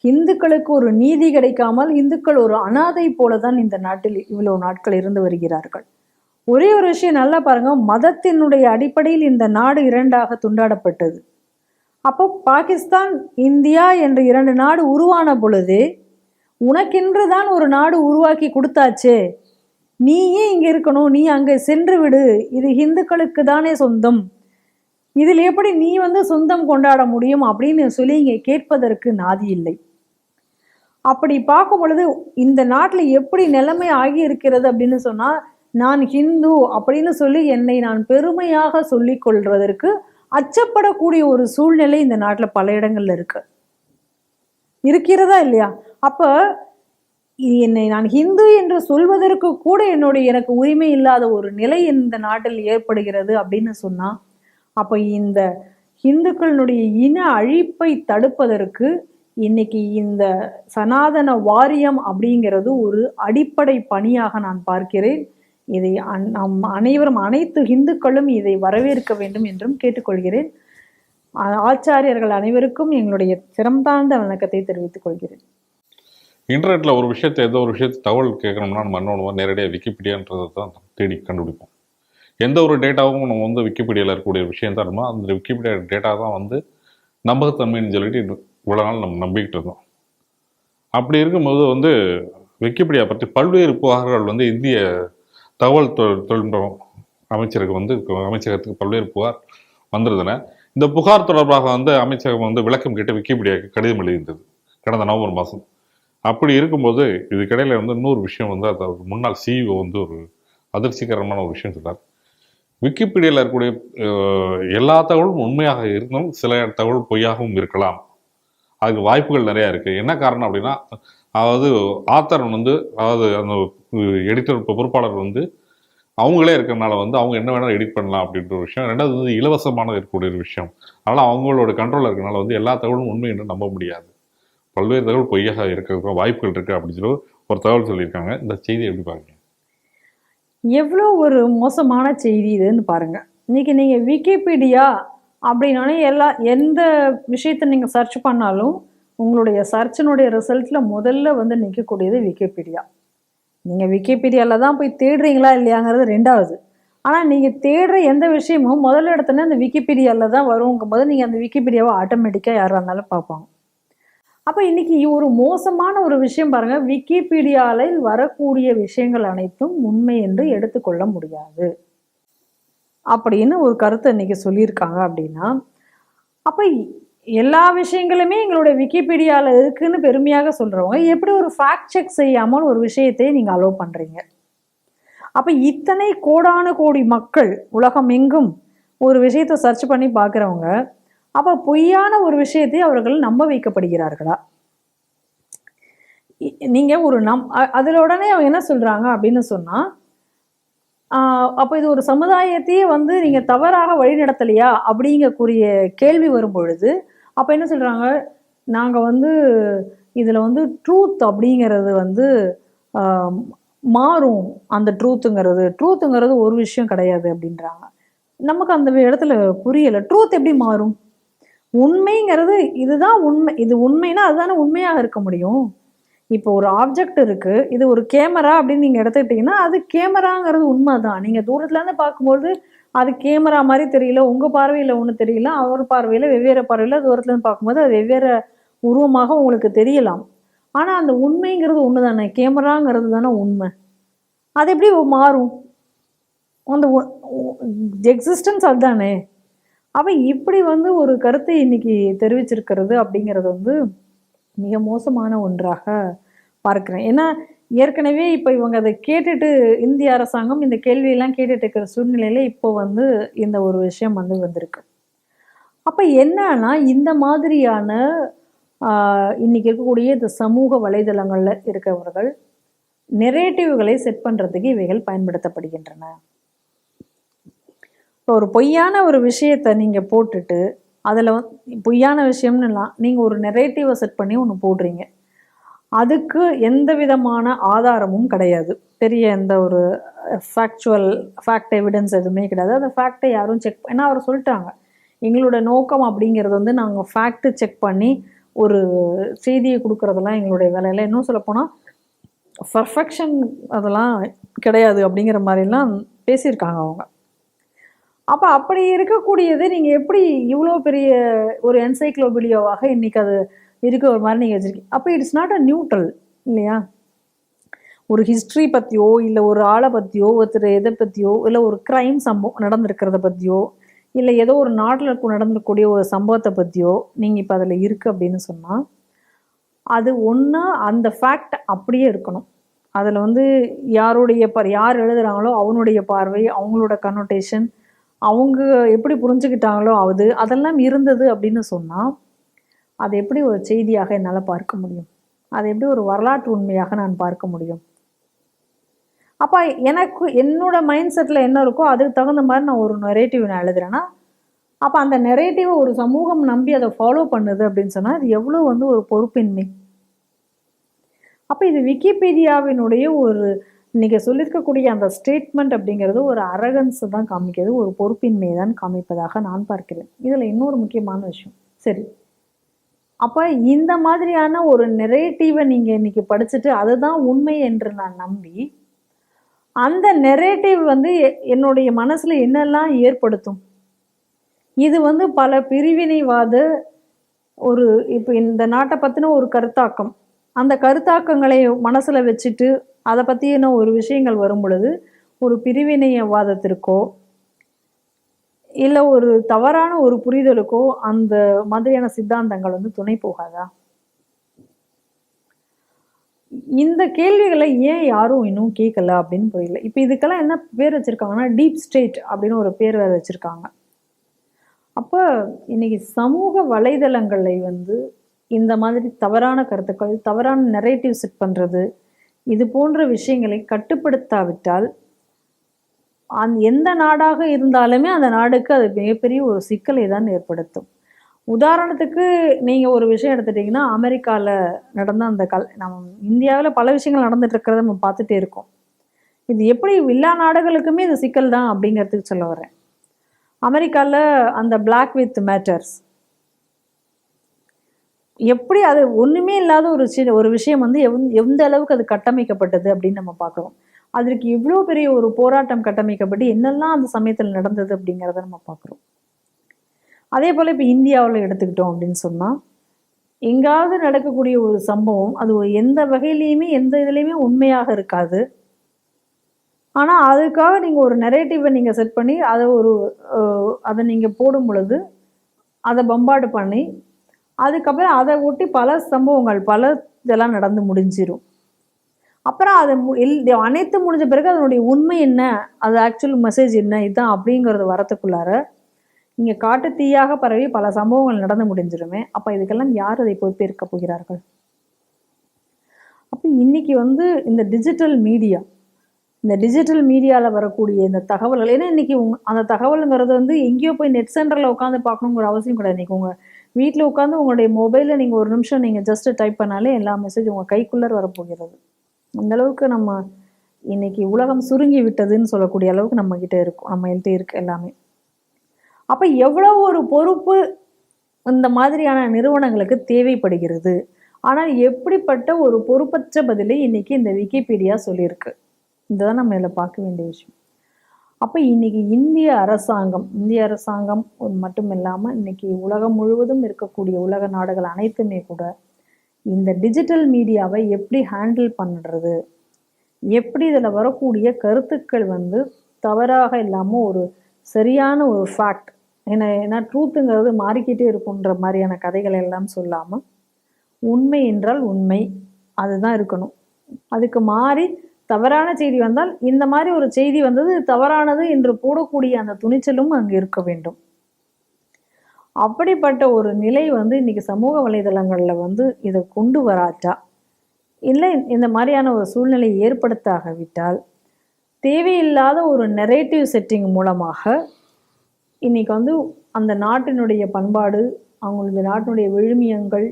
இந்துக்களுக்கு ஒரு நீதி கிடைக்காமல் இந்துக்கள் ஒரு அனாதை போலதான் இந்த நாட்டில் இவ்வளவு நாட்கள் இருந்து வருகிறார்கள். ஒரே ஒரு விஷயம் நல்லா பாருங்க, மதத்தினுடைய அடிப்படையில் இந்த நாடு 2ஆக துண்டாடப்பட்டது. அப்போ பாகிஸ்தான், இந்தியா என்ற 2 நாடு உருவான பொழுது உனக்கென்று தான் ஒரு நாடு உருவாக்கி கொடுத்தாச்சே, நீயே இங்க இருக்கணும், நீ அங்கே சென்று விடு, இது இந்துக்களுக்கு தானே சொந்தம், இதில் எப்படி நீ சொந்தம் கொண்டாட முடியும் அப்படின்னு சொல்லி இங்கே கேட்பதற்கு நாதி இல்லை. அப்படி பார்க்கும் பொழுது இந்த நாட்டில் எப்படி நிலைமை ஆகி இருக்கிறது அப்படின்னு சொன்னா, நான் ஹிந்து அப்படின்னு சொல்லி என்னை நான் பெருமையாக சொல்லிக் கொள்வதற்கு அச்சப்படக்கூடிய ஒரு சூழ்நிலை இந்த நாட்டில் பல இடங்கள்ல இருக்கிறதா இல்லையா? அப்ப என்னை நான் ஹிந்து என்று சொல்வதற்கு கூட எனக்கு உரிமை இல்லாத ஒரு நிலை இந்த நாட்டில் ஏற்படுகிறது அப்படின்னு சொன்னா, அப்ப இந்த இந்துக்களுடைய இன அழிப்பை தடுப்பதற்கு இன்னைக்கு இந்த சனாதன வாரியம் அப்படிங்கிறது ஒரு அடிப்படை பணியாக நான் பார்க்கிறேன். இதை நம் அனைவரும், அனைத்து இந்துக்களும் இதை வரவேற்க வேண்டும் என்றும் கேட்டுக்கொள்கிறேன். ஆச்சாரியர்கள் அனைவருக்கும் எங்களுடைய சிறந்தாழ்ந்த வணக்கத்தை தெரிவித்துக் கொள்கிறேன். இன்டர்நெட்ல ஒரு விஷயத்தை, ஏதோ ஒரு விஷயத்தை தகவல் கேட்கணும்னா நம்ம என்ன நேரடியாக விக்கிபீடியான்றதை தான் தேடி கண்டுபிடிப்போம். எந்த ஒரு டேட்டாவும் நம்ம விக்கிபீடியாவில் இருக்கக்கூடிய விஷயம் தான் இருந்தோம், அந்த விக்கிபீடியா டேட்டா தான் நம்பகத்தன்மைன்னு சொல்லிட்டு இவ்வளோ நாள் நம்ம நம்பிக்கிட்டு இருந்தோம். அப்படி இருக்கும்போது விக்கிபீடியா பற்றி பல்வேறு புகார்கள் இந்திய தகவல் தொழில்நுட்பம் அமைச்சகத்துக்கு பல்வேறு புகார் வந்திருந்தன. இந்த புகார் தொடர்பாக அமைச்சகம் விளக்கம் கேட்டு விக்கிபீடியாவுக்கு கடிதம் எழுதியிருந்தது கடந்த நவம்பர் மாதம். அப்படி இருக்கும்போது இதுக்கிடையில இன்னொரு விஷயம் அது முன்னாள் சிஇஓ ஒரு அதிர்ச்சிகரமான ஒரு விஷயம் சொல்றார். விக்கிபீடியாவில் இருக்கக்கூடிய எல்லா தகவலும் உண்மையாக இருந்தாலும் சில தகவல் பொய்யாகவும் இருக்கலாம், அதுக்கு வாய்ப்புகள் நிறையா இருக்குது. என்ன காரணம் அப்படின்னா, அதாவது ஆத்தர் அதாவது அந்த எடிட்டர் பொறுப்பாளர் அவங்களே இருக்கிறனால அவங்க என்ன வேணாலும் எடிட் பண்ணலாம் அப்படின்ற ஒரு விஷயம். ரெண்டாவது இலவசமான இருக்கக்கூடிய ஒரு விஷயம். அதனால் அவங்களோட கண்ட்ரோலில் இருக்கனால எல்லா தகவலும் உண்மை என்று நம்ப முடியாது, பல்வேறு தகவல் பொய்யாக இருக்கிற வாய்ப்புகள் இருக்குது அப்படின்னு சொல்லி ஒரு தகவல் சொல்லியிருக்காங்க. இந்த செய்தி எப்படி பாருங்க? எவ்வளோ ஒரு மோசமான செய்தி இதுன்னு பாருங்க. இன்னைக்கு நீங்கள் விக்கிபீடியா அப்படின்னாலே எந்த விஷயத்தை நீங்கள் சர்ச் பண்ணாலும் உங்களுடைய சர்ச்சினுடைய ரிசல்ட்டில் முதல்ல நிற்கக்கூடியது விக்கிபீடியா. நீங்கள் விக்கிபீடியாவில் தான் போய் தேடுறீங்களா இல்லையாங்கிறது ரெண்டாவது. ஆனால் நீங்கள் தேடுற எந்த விஷயமும் முதல்ல இடத்துல அந்த விக்கிபீடியாவில் தான் வருங்கும் போது நீங்கள் அந்த விக்கிபீடியாவை ஆட்டோமேட்டிக்காக யாராக இருந்தாலும் பார்ப்பாங்க. அப்போ இன்னைக்கு ஒரு மோசமான ஒரு விஷயம் பாருங்கள், விக்கிபீடியாவில் வரக்கூடிய விஷயங்கள் அனைத்தும் உண்மை என்று எடுத்துக்கொள்ள முடியாது அப்படின்னு ஒரு கருத்தை இன்னைக்கு சொல்லியிருக்காங்க. அப்படின்னா அப்போ எல்லா விஷயங்களுமே எங்களுடைய விக்கிபீடியாவில் இருக்குன்னு பெருமையாக சொல்கிறவங்க எப்படி ஒரு ஃபேக்ட் செக் செய்யாமல் ஒரு விஷயத்தை நீங்கள் அலோவ் பண்ணுறீங்க? அப்போ இத்தனை கோடான கோடி மக்கள் உலகம் எங்கும் ஒரு விஷயத்தை சர்ச் பண்ணி பார்க்குறவங்க அப்போ பொய்யான ஒரு விஷயத்தை அவர்கள் நம்ப வைக்கப்படுகிறார்களா? நீங்கள் ஒரு அதில் உடனே அவங்க என்ன சொல்கிறாங்க அப்படின்னு சொன்னால், அப்போ இது ஒரு சமுதாயத்தையே நீங்கள் தவறாக வழிநடத்தலையா அப்படிங்கக்கூடிய கேள்வி வரும் பொழுது அப்போ என்ன சொல்கிறாங்க, நாங்கள் இதில் ட்ரூத் அப்படிங்கிறது மாறும், அந்த ட்ரூத்துங்கிறது ஒரு விஷயம் கிடையாது அப்படின்றாங்க. நமக்கு அந்த இடத்துல புரியலை, ட்ரூத் எப்படி மாறும்? உண்மைங்கிறது இதுதான் உண்மை, இது உண்மைன்னா அதுதானே உண்மையாக இருக்க முடியும். இப்போ ஒரு ஆப்ஜெக்ட் இருக்கு, இது ஒரு கேமரா அப்படின்னு நீங்க எடுத்துக்கிட்டீங்கன்னா, அது கேமராங்கிறது உண்மைதான். நீங்க தூரத்துல இருந்து பார்க்கும்போது அது கேமரா மாதிரி தெரியல, உங்க பார்வையில ஒண்ணு தெரியல, அவர் பார்வையில வெவ்வேறு பார்வையில தூரத்துல இருந்து பார்க்கும்போது அது வெவ்வேறு உருவமாக உங்களுக்கு தெரியலாம். ஆனா அந்த உண்மைங்கிறது ஒண்ணுதானே, கேமராங்கிறது தானே உண்மை. அது எப்படி மாறும்? அந்த எக்ஸிஸ்டன்ஸ் அதுதானே. அப்ப இப்படி வந்து ஒரு கருத்தை இன்னைக்கு தெரிவிச்சிருக்கிறது அப்படிங்கிறது வந்து மிக மோசமான ஒன்றாக பார்க்கிறேன். ஏன்னா, ஏற்கனவே இப்ப இவங்க அத கேட்டுட்டு இந்திய அரசாங்கம் இந்த கேள்வியெல்லாம் கேட்டுட்டு இருக்கிற சூழ்நிலையில இப்போ வந்து இந்த ஒரு விஷயம் வந்து வந்திருக்கு. அப்ப என்னன்னா, இந்த மாதிரியான இன்னைக்கு இருக்கக்கூடிய இந்த சமூக வலைதளங்கள்ல இருக்கிறவர்கள் நெரேட்டிவ்களை செட் பண்றதுக்கு இவைகள் பயன்படுத்தப்படுகின்றன. இப்போ ஒரு பொய்யான ஒரு விஷயத்த நீங்க போட்டுட்டு, அதில் பொய்யான விஷயம்னுலாம் நீங்கள் ஒரு நெரேட்டிவை செட் பண்ணி ஒன்று போடுறீங்க. அதுக்கு எந்த விதமான ஆதாரமும் கிடையாது. பெரிய எந்த ஒரு ஃபேக்ட் எவிடன்ஸ் எதுவுமே கிடையாது. அந்த ஃபேக்டை யாரும் ஏன்னா அவர் சொல்லிட்டாங்க, எங்களோட நோக்கம் அப்படிங்கிறது வந்து நாங்கள் ஃபேக்ட்டு செக் பண்ணி ஒரு செய்தியை கொடுக்குறதெல்லாம் எங்களுடைய வேலையில். இன்னும் சொல்லப்போனால் பர்ஃபெக்ஷன் அதெல்லாம் கிடையாது அப்படிங்கிற மாதிரிலாம் பேசியிருக்காங்க அவங்க. அப்போ அப்படி இருக்கக்கூடியது நீங்கள் எப்படி இவ்வளோ பெரிய ஒரு என்சைக்ளோபீடியாவாக இன்னைக்கு அது இருக்க ஒரு மாதிரி நீங்கள் வச்சுருக்கீங்க. அப்போ இட்ஸ் நாட் அ நியூட்ரல் இல்லையா? ஒரு ஹிஸ்ட்ரி பற்றியோ இல்லை ஒரு ஆளை பற்றியோ ஒருத்தர் எதை பற்றியோ இல்லை ஒரு க்ரைம் சம்பவம் நடந்திருக்கிறத பற்றியோ இல்லை ஏதோ ஒரு நாட்டில் நடந்திருக்கக்கூடிய ஒரு சம்பவத்தை பற்றியோ நீங்கள் இப்போ அதில் இருக்குது அப்படின்னு சொன்னால் அது ஒன்றா அந்த ஃபேக்ட் அப்படியே இருக்கணும். அதில் வந்து யாருடைய யார் எழுதுகிறாங்களோ அவனுடைய பார்வை, அவங்களோட கன்னோட்டேஷன், அவங்க எப்படி புரிஞ்சுக்கிட்டாங்களோ அதெல்லாம் இருந்தது அப்படின்னு சொன்னால் அதை எப்படி ஒரு செய்தியாக என்னால் பார்க்க முடியும்? அதை எப்படி ஒரு வரலாற்று உண்மையாக நான் பார்க்க முடியும்? அப்போ எனக்கு என்னோட மைண்ட் செட்டில் என்ன இருக்கோ அதுக்கு தகுந்த மாதிரி நான் ஒரு நெரேட்டிவ் நான் எழுதுறேன்னா, அப்போ அந்த நெரேட்டிவை ஒரு சமூகம் நம்பி அதை ஃபாலோ பண்ணுது அப்படின்னு சொன்னால் இது எவ்வளோ வந்து ஒரு பொறுப்பின்மை. அப்போ இது விக்கிபீடியாவினுடைய ஒரு நீங்கள் சொல்லியிருக்கக்கூடிய அந்த ஸ்டேட்மெண்ட் அப்படிங்கிறது ஒரு அரகன்ஸை தான் காமிக்கிறது, ஒரு பொறுப்பின்மையை தான் காமிப்பதாக நான் பார்க்கிறேன். இதில் இன்னொரு முக்கியமான விஷயம், சரி அப்போ இந்த மாதிரியான ஒரு நெரேட்டிவை நீங்கள் இன்னைக்கு படிச்சுட்டு அதுதான் உண்மை என்று நான் நம்பி அந்த நெரேட்டிவ் வந்து என்னுடைய மனசில் என்னெல்லாம் ஏற்படுத்தும்? இது வந்து பல பிரிவினைவாத ஒரு இப்போ இந்த நாட்டை பற்றின ஒரு கருத்தாக்கம், அந்த கருத்தாக்கங்களை மனசில் வச்சுட்டு அதை பற்றின ஒரு விஷயங்கள் வரும் பொழுது ஒரு பிரிவினைவாதத்திற்கோ இல்லை ஒரு தவறான ஒரு புரிதலுக்கோ அந்த மாதிரியான சித்தாந்தங்கள் வந்து துணை போகாதா? இந்த கேள்விகளை ஏன் யாரும் இன்னும் கேட்கல அப்படின்னு புரியல. இப்போ இதுக்கெல்லாம் என்ன பேர் வச்சிருக்காங்கன்னா டீப் ஸ்டேட் அப்படின்னு ஒரு பேர் வேறு வச்சிருக்காங்க. அப்போ இன்னைக்கு சமூக வலைதளங்களை வந்து இந்த மாதிரி தவறான கருத்துக்கள், தவறான நெரேட்டிவ் செட் பண்ணுறது, இது போன்ற விஷயங்களை கட்டுப்படுத்தாவிட்டால் எந்த நாடாக இருந்தாலுமே அந்த நாடுக்கு அது மிகப்பெரிய ஒரு சிக்கலை தான் ஏற்படுத்தும். உதாரணத்துக்கு நீங்கள் ஒரு விஷயம் எடுத்துட்டிங்கன்னா, அமெரிக்காவில் நடந்த அந்த நம்ம இந்தியாவில் பல விஷயங்கள் நடந்துட்டு இருக்கிறத நம்ம பார்த்துட்டே இருக்கோம். இது எப்படி எல்லா நாடுகளுக்குமே இது சிக்கல் தான் அப்படிங்கிறதுக்கு சொல்ல வரேன். அமெரிக்காவில் அந்த பிளாக் வித் மேட்டர்ஸ் எப்படி அது ஒன்றுமே இல்லாத ஒரு விஷயம் வந்து எந்த அளவுக்கு அது கட்டமைக்கப்பட்டது அப்படின்னு நம்ம பார்க்குறோம். அதற்கு இவ்வளோ பெரிய ஒரு போராட்டம் கட்டமைக்கப்பட்டு என்னெல்லாம் அந்த சமயத்தில் நடந்தது அப்படிங்கிறத நம்ம பார்க்குறோம். அதே போல் இப்போ இந்தியாவில் எடுத்துக்கிட்டோம் அப்படின்னு சொன்னால் எங்காவது நடக்கக்கூடிய ஒரு சம்பவம் அது எந்த வகையிலையுமே எந்த இதுலேயுமே உண்மையாக இருக்காது. ஆனால் அதுக்காக நீங்கள் ஒரு நெரேட்டிவை நீங்கள் செட் பண்ணி அதை நீங்கள் போடும் பொழுது அதை பம்பார்டு பண்ணி அதுக்கப்புறம் அதை ஒட்டி பல சம்பவங்கள் பல இதெல்லாம் நடந்து முடிஞ்சிடும். அப்புறம் அதை அனைத்து முடிஞ்ச பிறகு அதனுடைய உண்மை என்ன, அது ஆக்சுவல் மெசேஜ் என்ன, இதுதான் அப்படிங்கிறது வரத்துக்குள்ளார இங்கே காட்டு தீயாக பரவி பல சம்பவங்கள் நடந்து முடிஞ்சிருமே. அப்போ இதுக்கெல்லாம் யார் அதை பொறுப்பேற்க போகிறார்கள்? அப்போ இன்னைக்கு வந்து இந்த டிஜிட்டல் மீடியாவில் வரக்கூடிய இந்த தகவல்கள், ஏன்னா இன்னைக்கு அந்த தகவலுங்கிறது வந்து எங்கேயோ போய் நெட் சென்டரில் உட்காந்து பார்க்கணுங்கிற அவசியம் கிடையாது. இன்னைக்கு உங்கள் வீட்டில் உட்காந்து உங்களுடைய மொபைலில் நீங்கள் ஒரு நிமிஷம் நீங்கள் ஜஸ்ட் டைப் பண்ணாலே எல்லா மெசேஜ் உங்கள் கைக்குள்ளே வரப்போகிறது. அந்தளவுக்கு நம்ம இன்னைக்கு உலகம் சுருங்கி விட்டதுன்னு சொல்லக்கூடிய அளவுக்கு நம்மகிட்ட இருக்கு எல்லாமே. அப்போ எவ்வளோ ஒரு பொறுப்பு இந்த மாதிரியான நிறுவனங்களுக்கு தேவைப்படுகிறது. ஆனால் எப்படிப்பட்ட ஒரு பொறுப்பற்ற பதிலை இன்னைக்கு இந்த விக்கிபீடியா சொல்லியிருக்கு. இதுதான் நம்ம இதில் பார்க்க வேண்டிய விஷயம். அப்போ இன்னைக்கு இந்திய அரசாங்கம் மட்டும் இல்லாமல் இன்னைக்கு உலகம் முழுவதும் இருக்கக்கூடிய உலக நாடுகள் அனைத்துமே கூட இந்த டிஜிட்டல் மீடியாவை எப்படி ஹேண்டில் பண்ணுறது, எப்படி இதில் வரக்கூடிய கருத்துக்கள் தவறாக இல்லாமல் ஒரு சரியான ஒரு ஃபேக்ட், ஏன்னா ட்ரூத்துங்கிறது மாறிக்கிட்டே இருக்குன்ற மாதிரியான கதைகள் எல்லாம் சொல்லாமல் உண்மை என்றால் உண்மை அதுதான் இருக்கணும். அதுக்கு மாறி தவறான செய்தி வந்தால் இந்த மாதிரி ஒரு செய்தி வந்தது தவறானது என்று போடக்கூடிய அந்த துணிச்சலும் அங்கு இருக்க வேண்டும். அப்படிப்பட்ட ஒரு நிலை இன்னைக்கு சமூக வலைதளங்களில் இதை கொண்டு வராட்டா, இல்லை இந்த மாதிரியான ஒரு சூழ்நிலையை ஏற்படுத்தாகவிட்டால் தேவையில்லாத ஒரு நெரேட்டிவ் செட்டிங் மூலமாக இன்னைக்கு அந்த நாட்டினுடைய பண்பாடு, அவங்களுடைய நாட்டினுடைய விழுமியங்கள்,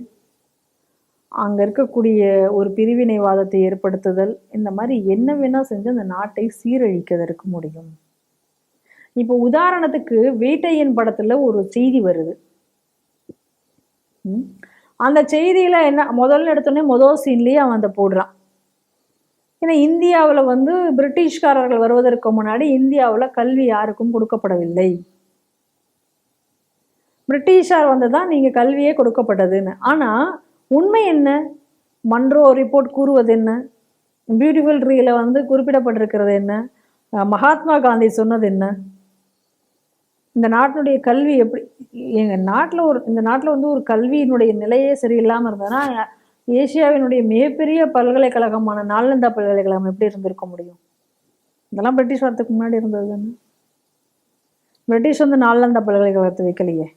அங்கே இருக்கக்கூடிய ஒரு பிரிவினைவாதத்தை ஏற்படுத்துதல், இந்த மாதிரி என்ன வேணால் செஞ்சு அந்த நாட்டை சீரழிக்கிறதுக்கு முடியும். இப்போ உதாரணத்துக்கு வேட்டையின் படத்தில் ஒரு செய்தி வருது. அந்த செய்தியில் என்ன முதல்ல எடுத்தோடனே முதல் சீன்லேயே அவன் அதை போடுறான். ஏன்னா இந்தியாவில் பிரிட்டிஷ்காரர்கள் வருவதற்கு முன்னாடி இந்தியாவில் கல்வி யாருக்கும் கொடுக்கப்படவில்லை. பிரிட்டிஷார் தான் நீங்கள் கல்வியே கொடுக்கப்பட்டதுன்னு. ஆனால் உண்மை என்ன? மன்றோ ரிப்போர்ட் கூறுவது என்ன? பியூட்டிஃபுல் ட்ரீல குறிப்பிடப்பட்டிருக்கிறது என்ன? மகாத்மா காந்தி சொன்னது என்ன? இந்த நாட்டினுடைய கல்வி எப்படி இந்த நாட்டில் ஒரு கல்வியினுடைய நிலையே சரியில்லாமல் இருந்ததுன்னா ஏசியாவினுடைய மிகப்பெரிய பல்கலைக்கழகமான நாலந்தா பல்கலைக்கழகம் எப்படி இருந்திருக்க முடியும்? இதெல்லாம் பிரிட்டிஷ் வரத்துக்கு முன்னாடி இருந்தது தானே. பிரிட்டிஷ் நாலந்தா பல்கலைக்கழகத்தை வைக்கலையே.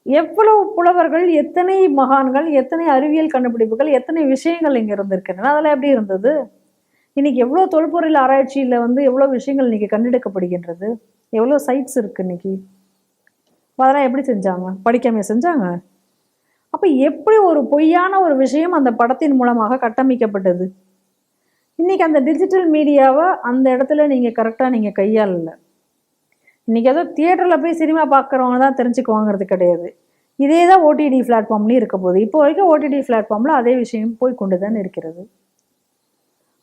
எவ்வளவு புலவர்கள், எத்தனை மகான்கள், எத்தனை அறிவியல் கண்டுபிடிப்புகள், எத்தனை விஷயங்கள் இங்கே இருந்திருக்கின்றன. அதெல்லாம் எப்படி இருந்தது? இன்னைக்கு எவ்வளோ தொல்பொருள் ஆராய்ச்சியில் எவ்வளோ விஷயங்கள் இன்னைக்கு கண்டெடுக்கப்படுகின்றது, எவ்வளோ சைட்ஸ் இருக்குது இன்னைக்கு. அதெல்லாம் எப்படி செஞ்சாங்க? படிக்காம செஞ்சாங்க. அப்போ எப்படி ஒரு பொய்யான ஒரு விஷயம் அந்த படத்தின் மூலமாக கட்டமைக்கப்பட்டது? இன்னைக்கு அந்த டிஜிட்டல் மீடியாவை அந்த இடத்துல நீங்கள் கரெக்டாக நீங்கள் கையாளல. இன்றைக்கி ஏதோ தியேட்டரில் போய் சினிமா பார்க்குறவங்க தான் தெரிஞ்சுக்குவாங்கிறது கிடையாது. இதே தான் ஓடிடி பிளாட்ஃபார்ம்லேயும் இருக்க போகுது. இப்போ வரைக்கும் ஓடிடி பிளாட்ஃபார்மில் அதே விஷயம் போய் கொண்டு தான் இருக்கிறது.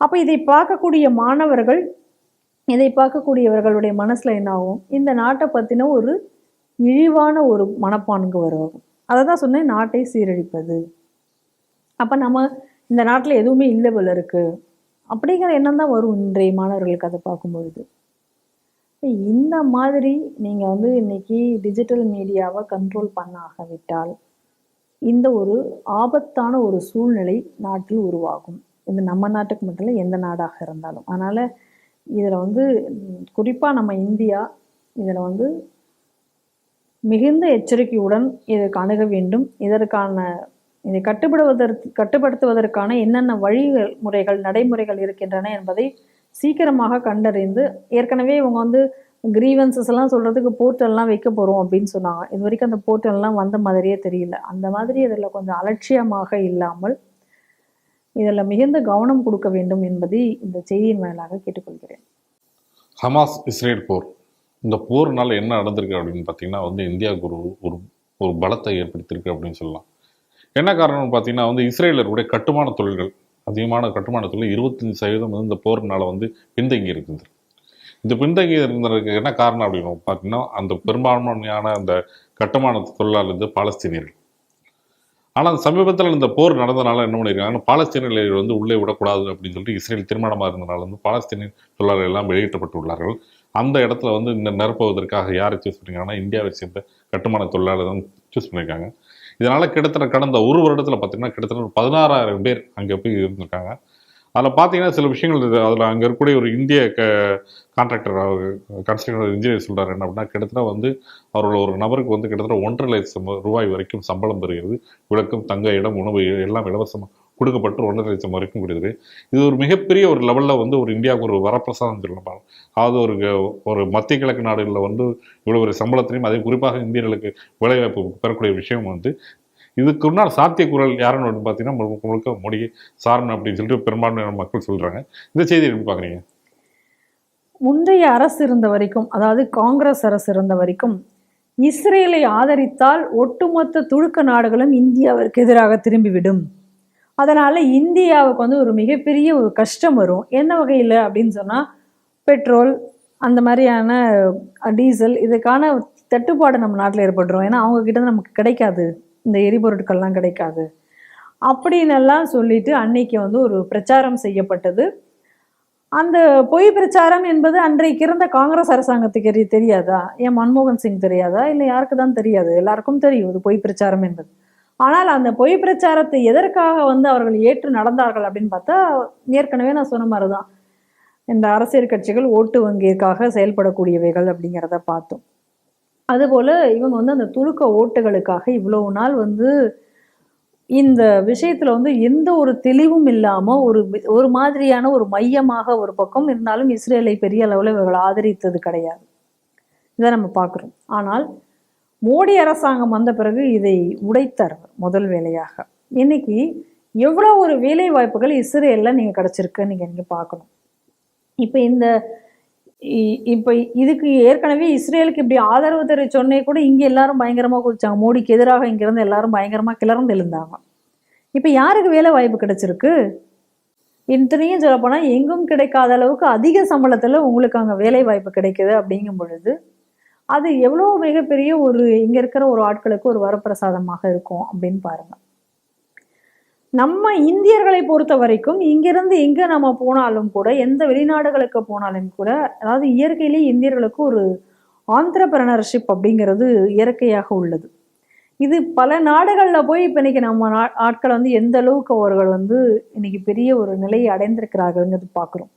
அப்போ இதை பார்க்கக்கூடிய மாணவர்கள், இதை பார்க்கக்கூடியவர்களுடைய மனசில் என்ன ஆகும்? இந்த நாட்டை பற்றின ஒரு இழிவான ஒரு மனப்பான்கு வரும். அதை தான் சொன்னேன், நாட்டை சீரழிப்பது. அப்போ நம்ம இந்த நாட்டில் எதுவுமே இல்லை போல இருக்குது அப்படிங்கிற எண்ணம் தான் வரும் இன்றைய மாணவர்களுக்கு அதை பார்க்கும்பொழுது. இந்த மாதிரி நீங்கள் இன்னைக்கு டிஜிட்டல் மீடியாவை கண்ட்ரோல் பண்ண ஆகவிட்டால் இந்த ஒரு ஆபத்தான ஒரு சூழ்நிலை நாட்டில் உருவாகும். இது நம்ம நாட்டுக்கு மட்டும் இல்லை, எந்த நாடாக இருந்தாலும். அதனால் இதில் குறிப்பாக நம்ம இந்தியா இதில் மிகுந்த எச்சரிக்கையுடன் இதற்கு அணுக வேண்டும். இதை கட்டுப்படுத்துவதற்கான என்னென்ன வழிமுறைகள், நடைமுறைகள் இருக்கின்றன என்பதை சீக்கிரமாக கண்டறிந்து, ஏற்கனவே இவங்க கிரீவன்சஸ் எல்லாம் சொல்கிறதுக்கு போர்ட்டல்லாம் வைக்க போகிறோம் அப்படின்னு சொன்னாங்க. இது வரைக்கும் அந்த போர்ட்டல்லாம் வந்த மாதிரியே தெரியல. அந்த மாதிரி இதில் கொஞ்சம் அலட்சியமாக இல்லாமல் இதில் மிகுந்த கவனம் கொடுக்க வேண்டும் என்பதை இந்த செய்தியின் மேலாக கேட்டுக்கொள்கிறேன். ஹமாஸ் இஸ்ரேல் போர், இந்த போர்னால என்ன நடந்திருக்கு அப்படின்னு பார்த்தீங்கன்னா இந்தியாவுக்கு ஒரு பலத்தை ஏற்படுத்தியிருக்கு அப்படின்னு சொல்லலாம். என்ன காரணம்னு பார்த்தீங்கன்னா இஸ்ரேலருடைய கட்டுமான தொழில்கள், அதிகமான கட்டுமான தொழில் 25% இந்த போர்னால பின்தங்கி இருக்குது. இந்த பின்தங்கி இருந்ததுக்கு என்ன காரணம் அப்படின்னு பார்த்தீங்கன்னா அந்த பெரும்பான்மையான அந்த கட்டுமான தொழிலாளர் பாலஸ்தீனியர்கள். ஆனால் சமீபத்தில் இந்த போர் நடந்தனால என்ன பண்ணியிருக்காங்க, பாலஸ்தீனியர்கள் உள்ளே விடக்கூடாது அப்படின்னு சொல்லிட்டு இஸ்ரேல் தீர்மானமாக இருந்தனால பாலஸ்தீனிய தொழிலாளர்கள் எல்லாம் வெளியேற்றப்பட்டுள்ளார்கள். அந்த இடத்துல இந்த நிரப்புவதற்காக யாரை சூஸ் பண்ணியிருக்காங்கன்னா இந்தியாவை சேர்ந்த கட்டுமான தொழிலாளர் தான் சூஸ் பண்ணியிருக்காங்க. இதனால் கிட்டத்தட்ட கடந்த ஒரு வருடத்தில் பார்த்தீங்கன்னா கிட்டத்தட்ட 16,000 பேர் அங்கே போய் இருந்திருக்காங்க. அதில் பார்த்தீங்கன்னா சில விஷயங்கள் இருக்குது. அதில் அங்கே இருக்கக்கூடிய ஒரு இந்திய கான்ட்ராக்டர், கன்ஸ்ட்ரக்டர் இன்ஜினியர் சொல்கிறார் என்ன அப்படின்னா, கிட்டத்தட்ட அவர்கள் ஒரு நபருக்கு கிட்டத்தட்ட 1.5 லட்சம் ரூபாய் வரைக்கும் சம்பளம் பெறுகிறது. விளக்கம், தங்க, இடம், உணவு எல்லாம் இலவசமாக கொடுக்கப்பட்டு 1.5 லட்சம் வரைக்கும் கொடுக்குது. இது ஒரு மிகப்பெரிய ஒரு லெவலில் ஒரு இந்தியாவுக்கு ஒரு வரப்பிரசாதம் சொல்லலாம். அதாவது ஒரு மத்திய கிழக்கு நாடுகளில் இவ்வளோ ஒரு சம்பளத்திலையும், அதே குறிப்பாக இந்தியர்களுக்கு வேலைவாய்ப்பு பெறக்கூடிய விஷயம் இதுக்கு முன்னால் சாத்தியக்குரல் யாருன்னு பார்த்தீங்கன்னா முழுக்க மோடி சாரண் அப்படின்னு சொல்லிட்டு பெரும்பான்மையான மக்கள் சொல்கிறாங்க. இந்த செய்தி எப்படி பார்க்குறீங்க? முந்தைய அரசு இருந்த வரைக்கும், அதாவது காங்கிரஸ் அரசு இருந்த வரைக்கும் இஸ்ரேலை ஆதரித்தால் ஒட்டுமொத்த துருக்க நாடுகளும் இந்தியாவிற்கு எதிராக திரும்பிவிடும். அதனால இந்தியாவுக்கு வந்து ஒரு மிகப்பெரிய ஒரு கஷ்டம் வரும். என்ன வகையில் அப்படின்னு சொன்னால், பெட்ரோல் அந்த மாதிரியான டீசல் இதுக்கான தட்டுப்பாடு நம்ம நாட்டில் ஏற்பட்டுரும். ஏன்னா அவங்க கிட்ட நமக்கு கிடைக்காது, இந்த எரிபொருட்கள்லாம் கிடைக்காது அப்படின்னு எல்லாம் சொல்லிட்டு அன்னைக்கு வந்து ஒரு பிரச்சாரம் செய்யப்பட்டது. அந்த பொய் பிரச்சாரம் என்பது அன்றைக்கு இருந்த காங்கிரஸ் அரசாங்கத்துக்கு தெரியாதா? ஏன் மன்மோகன் சிங் தெரியாதா? இல்லை யாருக்கு தான் தெரியாது? எல்லாருக்கும் தெரியும் இது பொய் பிரச்சாரம் என்பது. ஆனால் அந்த பொய் பிரச்சாரத்தை எதற்காக வந்து அவர்கள் ஏற்று நடந்தார்கள் அப்படின்னு பார்த்தா, ஏற்கனவே நான் சொன்ன மாதிரி தான், இந்த அரசியல் கட்சிகள் ஓட்டு வங்கிற்காக செயல்படக்கூடியவைகள் அப்படிங்கிறத பார்த்தோம். அதுபோல் இவங்க வந்து அந்த துலுக்க ஓட்டுகளுக்காக இவ்வளவு நாள் வந்து இந்த விஷயத்தில் வந்து எந்த ஒரு தெளிவும் இல்லாமல் ஒரு மாதிரியான ஒரு மையமாக ஒரு பக்கம் இருந்தாலும் இஸ்ரேலை பெரிய அளவில் இவர்கள் ஆதரித்தது கிடையாது. இதை நம்ம பார்க்குறோம். ஆனால் மோடி அரசாங்கம் வந்த பிறகு இதை உடைத்தார் முதல் வேலையாக. இன்னைக்கு எவ்வளோ ஒரு வேலை வாய்ப்புகள் இஸ்ரேலில் நீங்கள் கிடச்சிருக்கு நீங்கள் பார்க்கணும். இப்போ இதுக்கு ஏற்கனவே இஸ்ரேலுக்கு இப்படி ஆதரவு தெரிவிச்சோன்னே கூட இங்கே எல்லாரும் பயங்கரமாக குதிச்சாங்க. மோடிக்கு எதிராக இங்கேருந்து எல்லாரும் பயங்கரமாக கிளர்ந்து எழுந்தாங்க. இப்போ யாருக்கு வேலை வாய்ப்பு கிடைச்சிருக்கு? இத்தனையும் சொல்லப்போனால் எங்கும் கிடைக்காத அளவுக்கு அதிக சம்பளத்தில் உங்களுக்கு அங்கே வேலை வாய்ப்பு கிடைக்குது. அப்படிங்கும் பொழுது அது எவ்வளோ மிகப்பெரிய ஒரு இங்கே இருக்கிற ஒரு ஆட்களுக்கு ஒரு வரப்பிரசாதமாக இருக்கும் அப்படின்னு பாருங்க. நம்ம இந்தியர்களை பொறுத்த வரைக்கும் இங்கிருந்து எங்கே நம்ம போனாலும் கூட, எந்த வெளிநாடுகளுக்கு போனாலும் கூட, அதாவது இயற்கையிலே இந்தியர்களுக்கு ஒரு ஆந்திரபிரனர்ஷிப் அப்படிங்கிறது இயற்கையாக உள்ளது. இது பல நாடுகளில் போய் இப்போ இன்னைக்கு நம்ம ஆட்கள் வந்து எந்த அளவுக்கு அவர்கள் வந்து இன்னைக்கு பெரிய ஒரு நிலையை அடைந்திருக்கிறார்கள்ங்கிறது பார்க்குறோம்.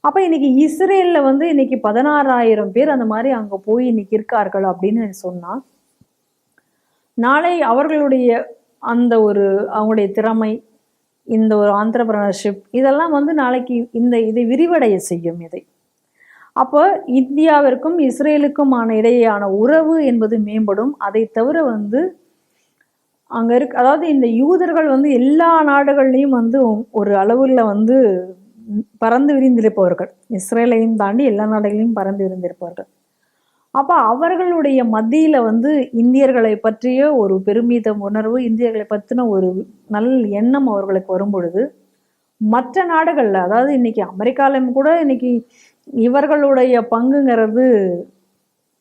அப்போ இன்னைக்கு இஸ்ரேலில் வந்து இன்னைக்கு 16,000 பேர் அந்த மாதிரி அங்கே போய் இன்னைக்கு இருக்கார்கள் அப்படின்னு சொன்னால், நாளை அவர்களுடைய அந்த ஒரு அவங்களுடைய திறமை, இந்த ஒரு ஆந்திரபிரனர்ஷிப் இதெல்லாம் வந்து நாளைக்கு இதை விரிவடைய செய்யும். அப்போ இந்தியாவிற்கும் இஸ்ரேலுக்குமான இடையேயான உறவு என்பது மேம்படும். அதை தவிர வந்து அங்கே அதாவது இந்த யூதர்கள் வந்து எல்லா நாடுகள்லையும் வந்து ஒரு அளவில் வந்து பறந்து விரிந்திருப்பவர்கள். இஸ்ரேலையும் தாண்டி எல்லா நாடுகளையும் பறந்து விரிந்திருப்பவர்கள். அப்போ அவர்களுடைய மத்தியில் வந்து இந்தியர்களை பற்றிய ஒரு பெருமிதம் உணர்வு, இந்தியர்களை பற்றின ஒரு நல்ல எண்ணம் அவர்களுக்கு வரும் பொழுது மற்ற நாடுகளில், அதாவது இன்னைக்கு அமெரிக்காலையும் கூட இன்னைக்கு இவர்களுடைய பங்குங்கிறது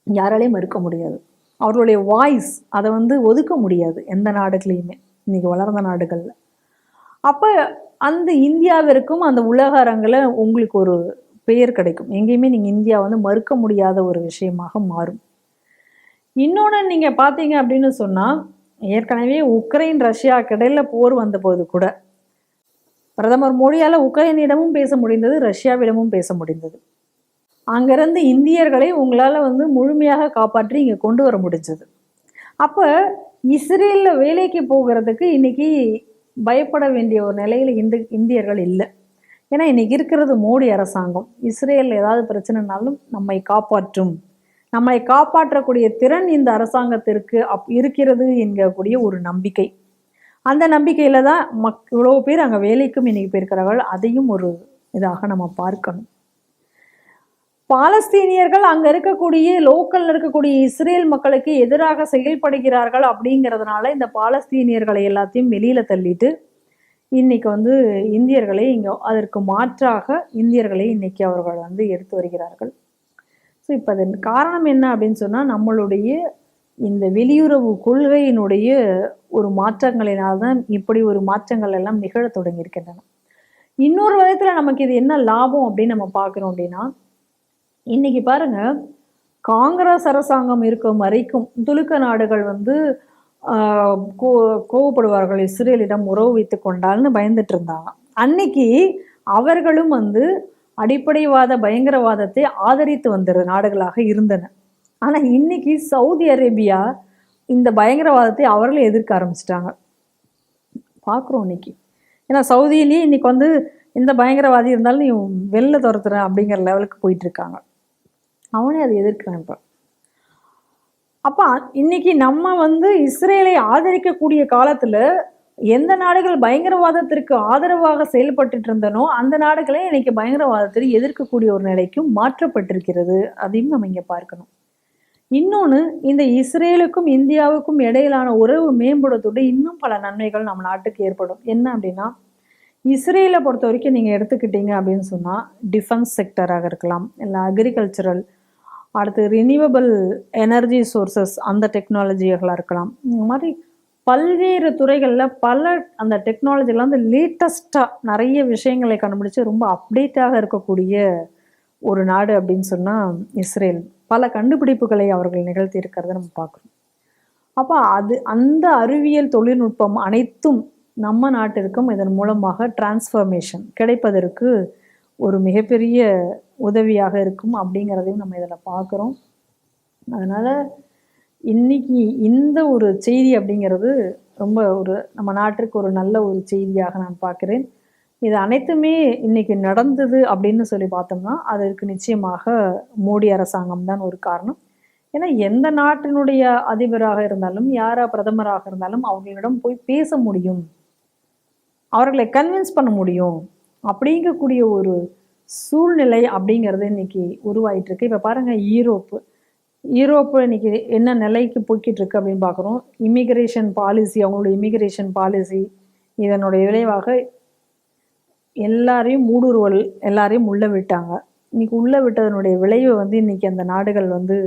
யாராலையும் மறுக்க முடியாது. அவர்களுடைய வாய்ஸ் அதை வந்து ஒதுக்க முடியாது எந்த நாடுகளையுமே இன்னைக்கு வளர்ந்த நாடுகளில். அப்போ அந்த இந்தியாவிற்கும் அந்த உலக அரங்கில் உங்களுக்கு ஒரு பெயர் கிடைக்கும். எங்கேயுமே நீங்கள் இந்தியா வந்து மறுக்க முடியாத ஒரு விஷயமாக மாறும். இன்னொன்று நீங்கள் பார்த்தீங்க அப்படின்னு சொன்னால், ஏற்கனவே உக்ரைன் ரஷ்யாவுக்கு இடையில போர் வந்தபோது கூட பிரதமர் மோடியால் உக்ரைனிடமும் பேச முடிந்தது, ரஷ்யாவிடமும் பேச முடிந்தது. அங்கிருந்து இந்தியர்களை உங்களால் வந்து முழுமையாக காப்பாற்றி இங்கே கொண்டு வர முடிஞ்சது. அப்போ இஸ்ரேலில் வேலைக்கு போகிறதுக்கு இன்னைக்கு பயப்பட வேண்டிய ஒரு நிலையில் இந்தியர்கள் இல்லை. ஏன்னா இன்னைக்கு இருக்கிறது மோடி அரசாங்கம். இஸ்ரேல் ஏதாவது பிரச்சனைனாலும் நம்மை காப்பாற்றக்கூடிய திறன் இந்த அரசாங்கத்திற்கு இருக்கிறது என்கக்கூடிய ஒரு நம்பிக்கை. அந்த நம்பிக்கையில் தான் இவ்வளோ பேர் அங்கே வேலைக்கும் இன்னைக்கு போயிருக்கிறார்கள். அதையும் ஒரு இதாக நம்ம பார்க்கணும். பாலஸ்தீனியர்கள் அங்கே இருக்கக்கூடிய லோக்கலில் இருக்கக்கூடிய இஸ்ரேல் மக்களுக்கு எதிராக செயல்படுகிறார்கள் அப்படிங்கிறதுனால இந்த பாலஸ்தீனியர்களை எல்லாத்தையும் வெளியில் தள்ளிட்டு இன்னைக்கு வந்து இந்தியர்களை இங்கே அதற்கு மாற்றாக இந்தியர்களை இன்னைக்கு அவர்கள் வந்து எடுத்து வருகிறார்கள். ஸோ இப்போ அதன் காரணம் என்ன அப்படின்னு சொன்னால், நம்மளுடைய இந்த வெளியுறவு கொள்கையினுடைய ஒரு மாற்றங்களினால்தான் இப்படி ஒரு மாற்றங்கள் எல்லாம் நிகழ தொடங்கியிருக்கின்றன. இன்னொரு விதத்தில் நமக்கு இது என்ன லாபம் அப்படின்னு நம்ம பார்க்குறோம் அப்படின்னா, இன்னைக்கு பாருங்க, காங்கிரஸ் அரசாங்கம் இருக்கும் வரைக்கும் துலுக்க நாடுகள் வந்து கோவப்படுவார்கள், இஸ்ரேலிடம் உறவு வைத்து கொண்டால்னு பயந்துட்டு இருந்தாங்க. அன்னைக்கு அவர்களும் வந்து அடிப்படைவாத பயங்கரவாதத்தை ஆதரித்து வந்த நாடுகளாக இருந்தன. ஆனால் இன்னைக்கு சவுதி அரேபியா இந்த பயங்கரவாதத்தை அவர்களே எதிர்க்க ஆரம்பிச்சிட்டாங்க. பார்க்குறோம் இன்னைக்கு. ஏன்னா சவுதியிலேயே இன்னைக்கு வந்து இந்த பயங்கரவாதி இருந்தாலும் நீ வெளில துரத்துறேன் அப்படிங்கிற லெவலுக்கு போயிட்டு இருக்காங்க. அவனே அதை எதிர்க்கிறான். இப்போ அப்போ இன்னைக்கு நம்ம வந்து இஸ்ரேலை ஆதரிக்கக்கூடிய காலத்தில் எந்த நாடுகள் பயங்கரவாதத்திற்கு ஆதரவாக செயல்பட்டு இருந்தனோ அந்த நாடுகளே இன்னைக்கு பயங்கரவாதத்தை எதிர்க்கக்கூடிய ஒரு நிலைக்கும் மாற்றப்பட்டிருக்கிறது. அதையும் நம்ம இங்கே பார்க்கணும். இன்னொன்று, இந்த இஸ்ரேலுக்கும் இந்தியாவுக்கும் இடையிலான உறவு மேம்படுத்தோடு இன்னும் பல நன்மைகள் நம்ம நாட்டுக்கு ஏற்படும். என்ன அப்படின்னா, இஸ்ரேலை பொறுத்த வரைக்கும் நீங்கள் எடுத்துக்கிட்டீங்க அப்படின்னு சொன்னால், டிஃபென்ஸ் செக்டராக இருக்கலாம், இல்லை அக்ரிகல்ச்சரல், அடுத்து ரினியூவபிள் எனர்ஜி சோர்சஸ் அந்த டெக்னாலஜிகளாக இருக்கலாம். இந்த மாதிரி பல்வேறு துறைகளில் பல அந்த டெக்னாலஜிலாம் வந்து லேட்டஸ்ட்டாக நிறைய விஷயங்களை கண்டுபிடிச்சு ரொம்ப அப்டேட்டாக இருக்கக்கூடிய ஒரு நாடு அப்படின்னு சொன்னால் இஸ்ரேல். பல கண்டுபிடிப்புகளை அவர்கள் நிகழ்த்தி இருக்கிறத நம்ம பார்க்குறோம். அப்போ அந்த அறிவியல் தொழில்நுட்பம் அனைத்தும் நம்ம நாட்டிற்கும் இதன் மூலமாக டிரான்ஸ்ஃபர்மேஷன் கிடைப்பதற்கு ஒரு மிகப்பெரிய உதவியாக இருக்கும் அப்படிங்கிறதையும் நம்ம இதில் பார்க்குறோம். அதனால் இன்னைக்கு இந்த ஒரு செய்தி அப்படிங்கிறது ரொம்ப நம்ம நாட்டிற்கு ஒரு நல்ல ஒரு செய்தியாக நான் பார்க்குறேன். இது அனைத்துமே இன்னைக்கு நடந்தது அப்படின்னு சொல்லி பார்த்தோம்னா அதற்கு நிச்சயமாக மோடி அரசாங்கம் தான் ஒரு காரணம். ஏன்னா எந்த நாட்டினுடைய அதிபராக இருந்தாலும் யாரா பிரதமராக இருந்தாலும் அவர்களிடம் போய் பேச முடியும், அவர்களை கன்வின்ஸ் பண்ண முடியும் அப்படிங்கக்கூடிய ஒரு சூழ்நிலை அப்படிங்கிறது இன்னைக்கு உருவாயிட்டு இருக்கு. இப்போ பாருங்க, யூரோப்பு இன்னைக்கு என்ன நிலைக்கு போய்கிட்டு இருக்கு அப்படின்னு பார்க்குறோம். இமிகிரேஷன் பாலிசி, அவங்களோட இமிகிரேஷன் பாலிசி, இதனுடைய விளைவாக எல்லாரையும் ஊடுருவல், எல்லாரையும் உள்ளே விட்டாங்க. இன்னைக்கு உள்ளே விட்டதனுடைய விளைவை வந்து இன்னைக்கு அந்த நாடுகள் வந்து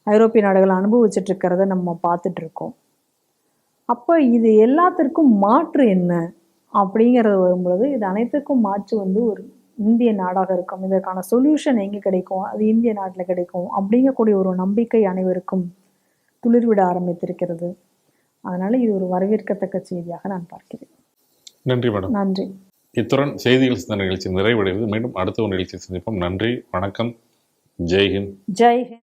ஐரோப்பிய நாடுகள் அனுபவிச்சுட்டு இருக்கிறத நம்ம பார்த்துட்டு இருக்கோம். அப்போ இது எல்லாத்திற்கும் மாற்று என்ன அப்படிங்கிறது வரும்பொழுது, இது அனைத்துக்கும் மாற்று வந்து ஒரு இந்திய நாடாக இருக்கும். இதற்கான சொல்யூஷன் எங்கே கிடைக்கும், அது இந்திய நாட்டில் கிடைக்கும் அப்படிங்கக்கூடிய ஒரு நம்பிக்கை அனைவருக்கும் துளிர்விட ஆரம்பித்திருக்கிறது. அதனால் இது ஒரு வரவேற்கத்தக்க செய்தியாக நான் பார்க்கிறேன். நன்றி மேடம். நன்றி. இத்துடன் செய்திகள் சிந்தனை நிகழ்ச்சி நிறைவடைவது. மீண்டும் அடுத்த ஒரு நிகழ்ச்சி சந்திப்போம். நன்றி, வணக்கம், ஜெய்ஹிந்த். ஜெய்ஹிந்த்.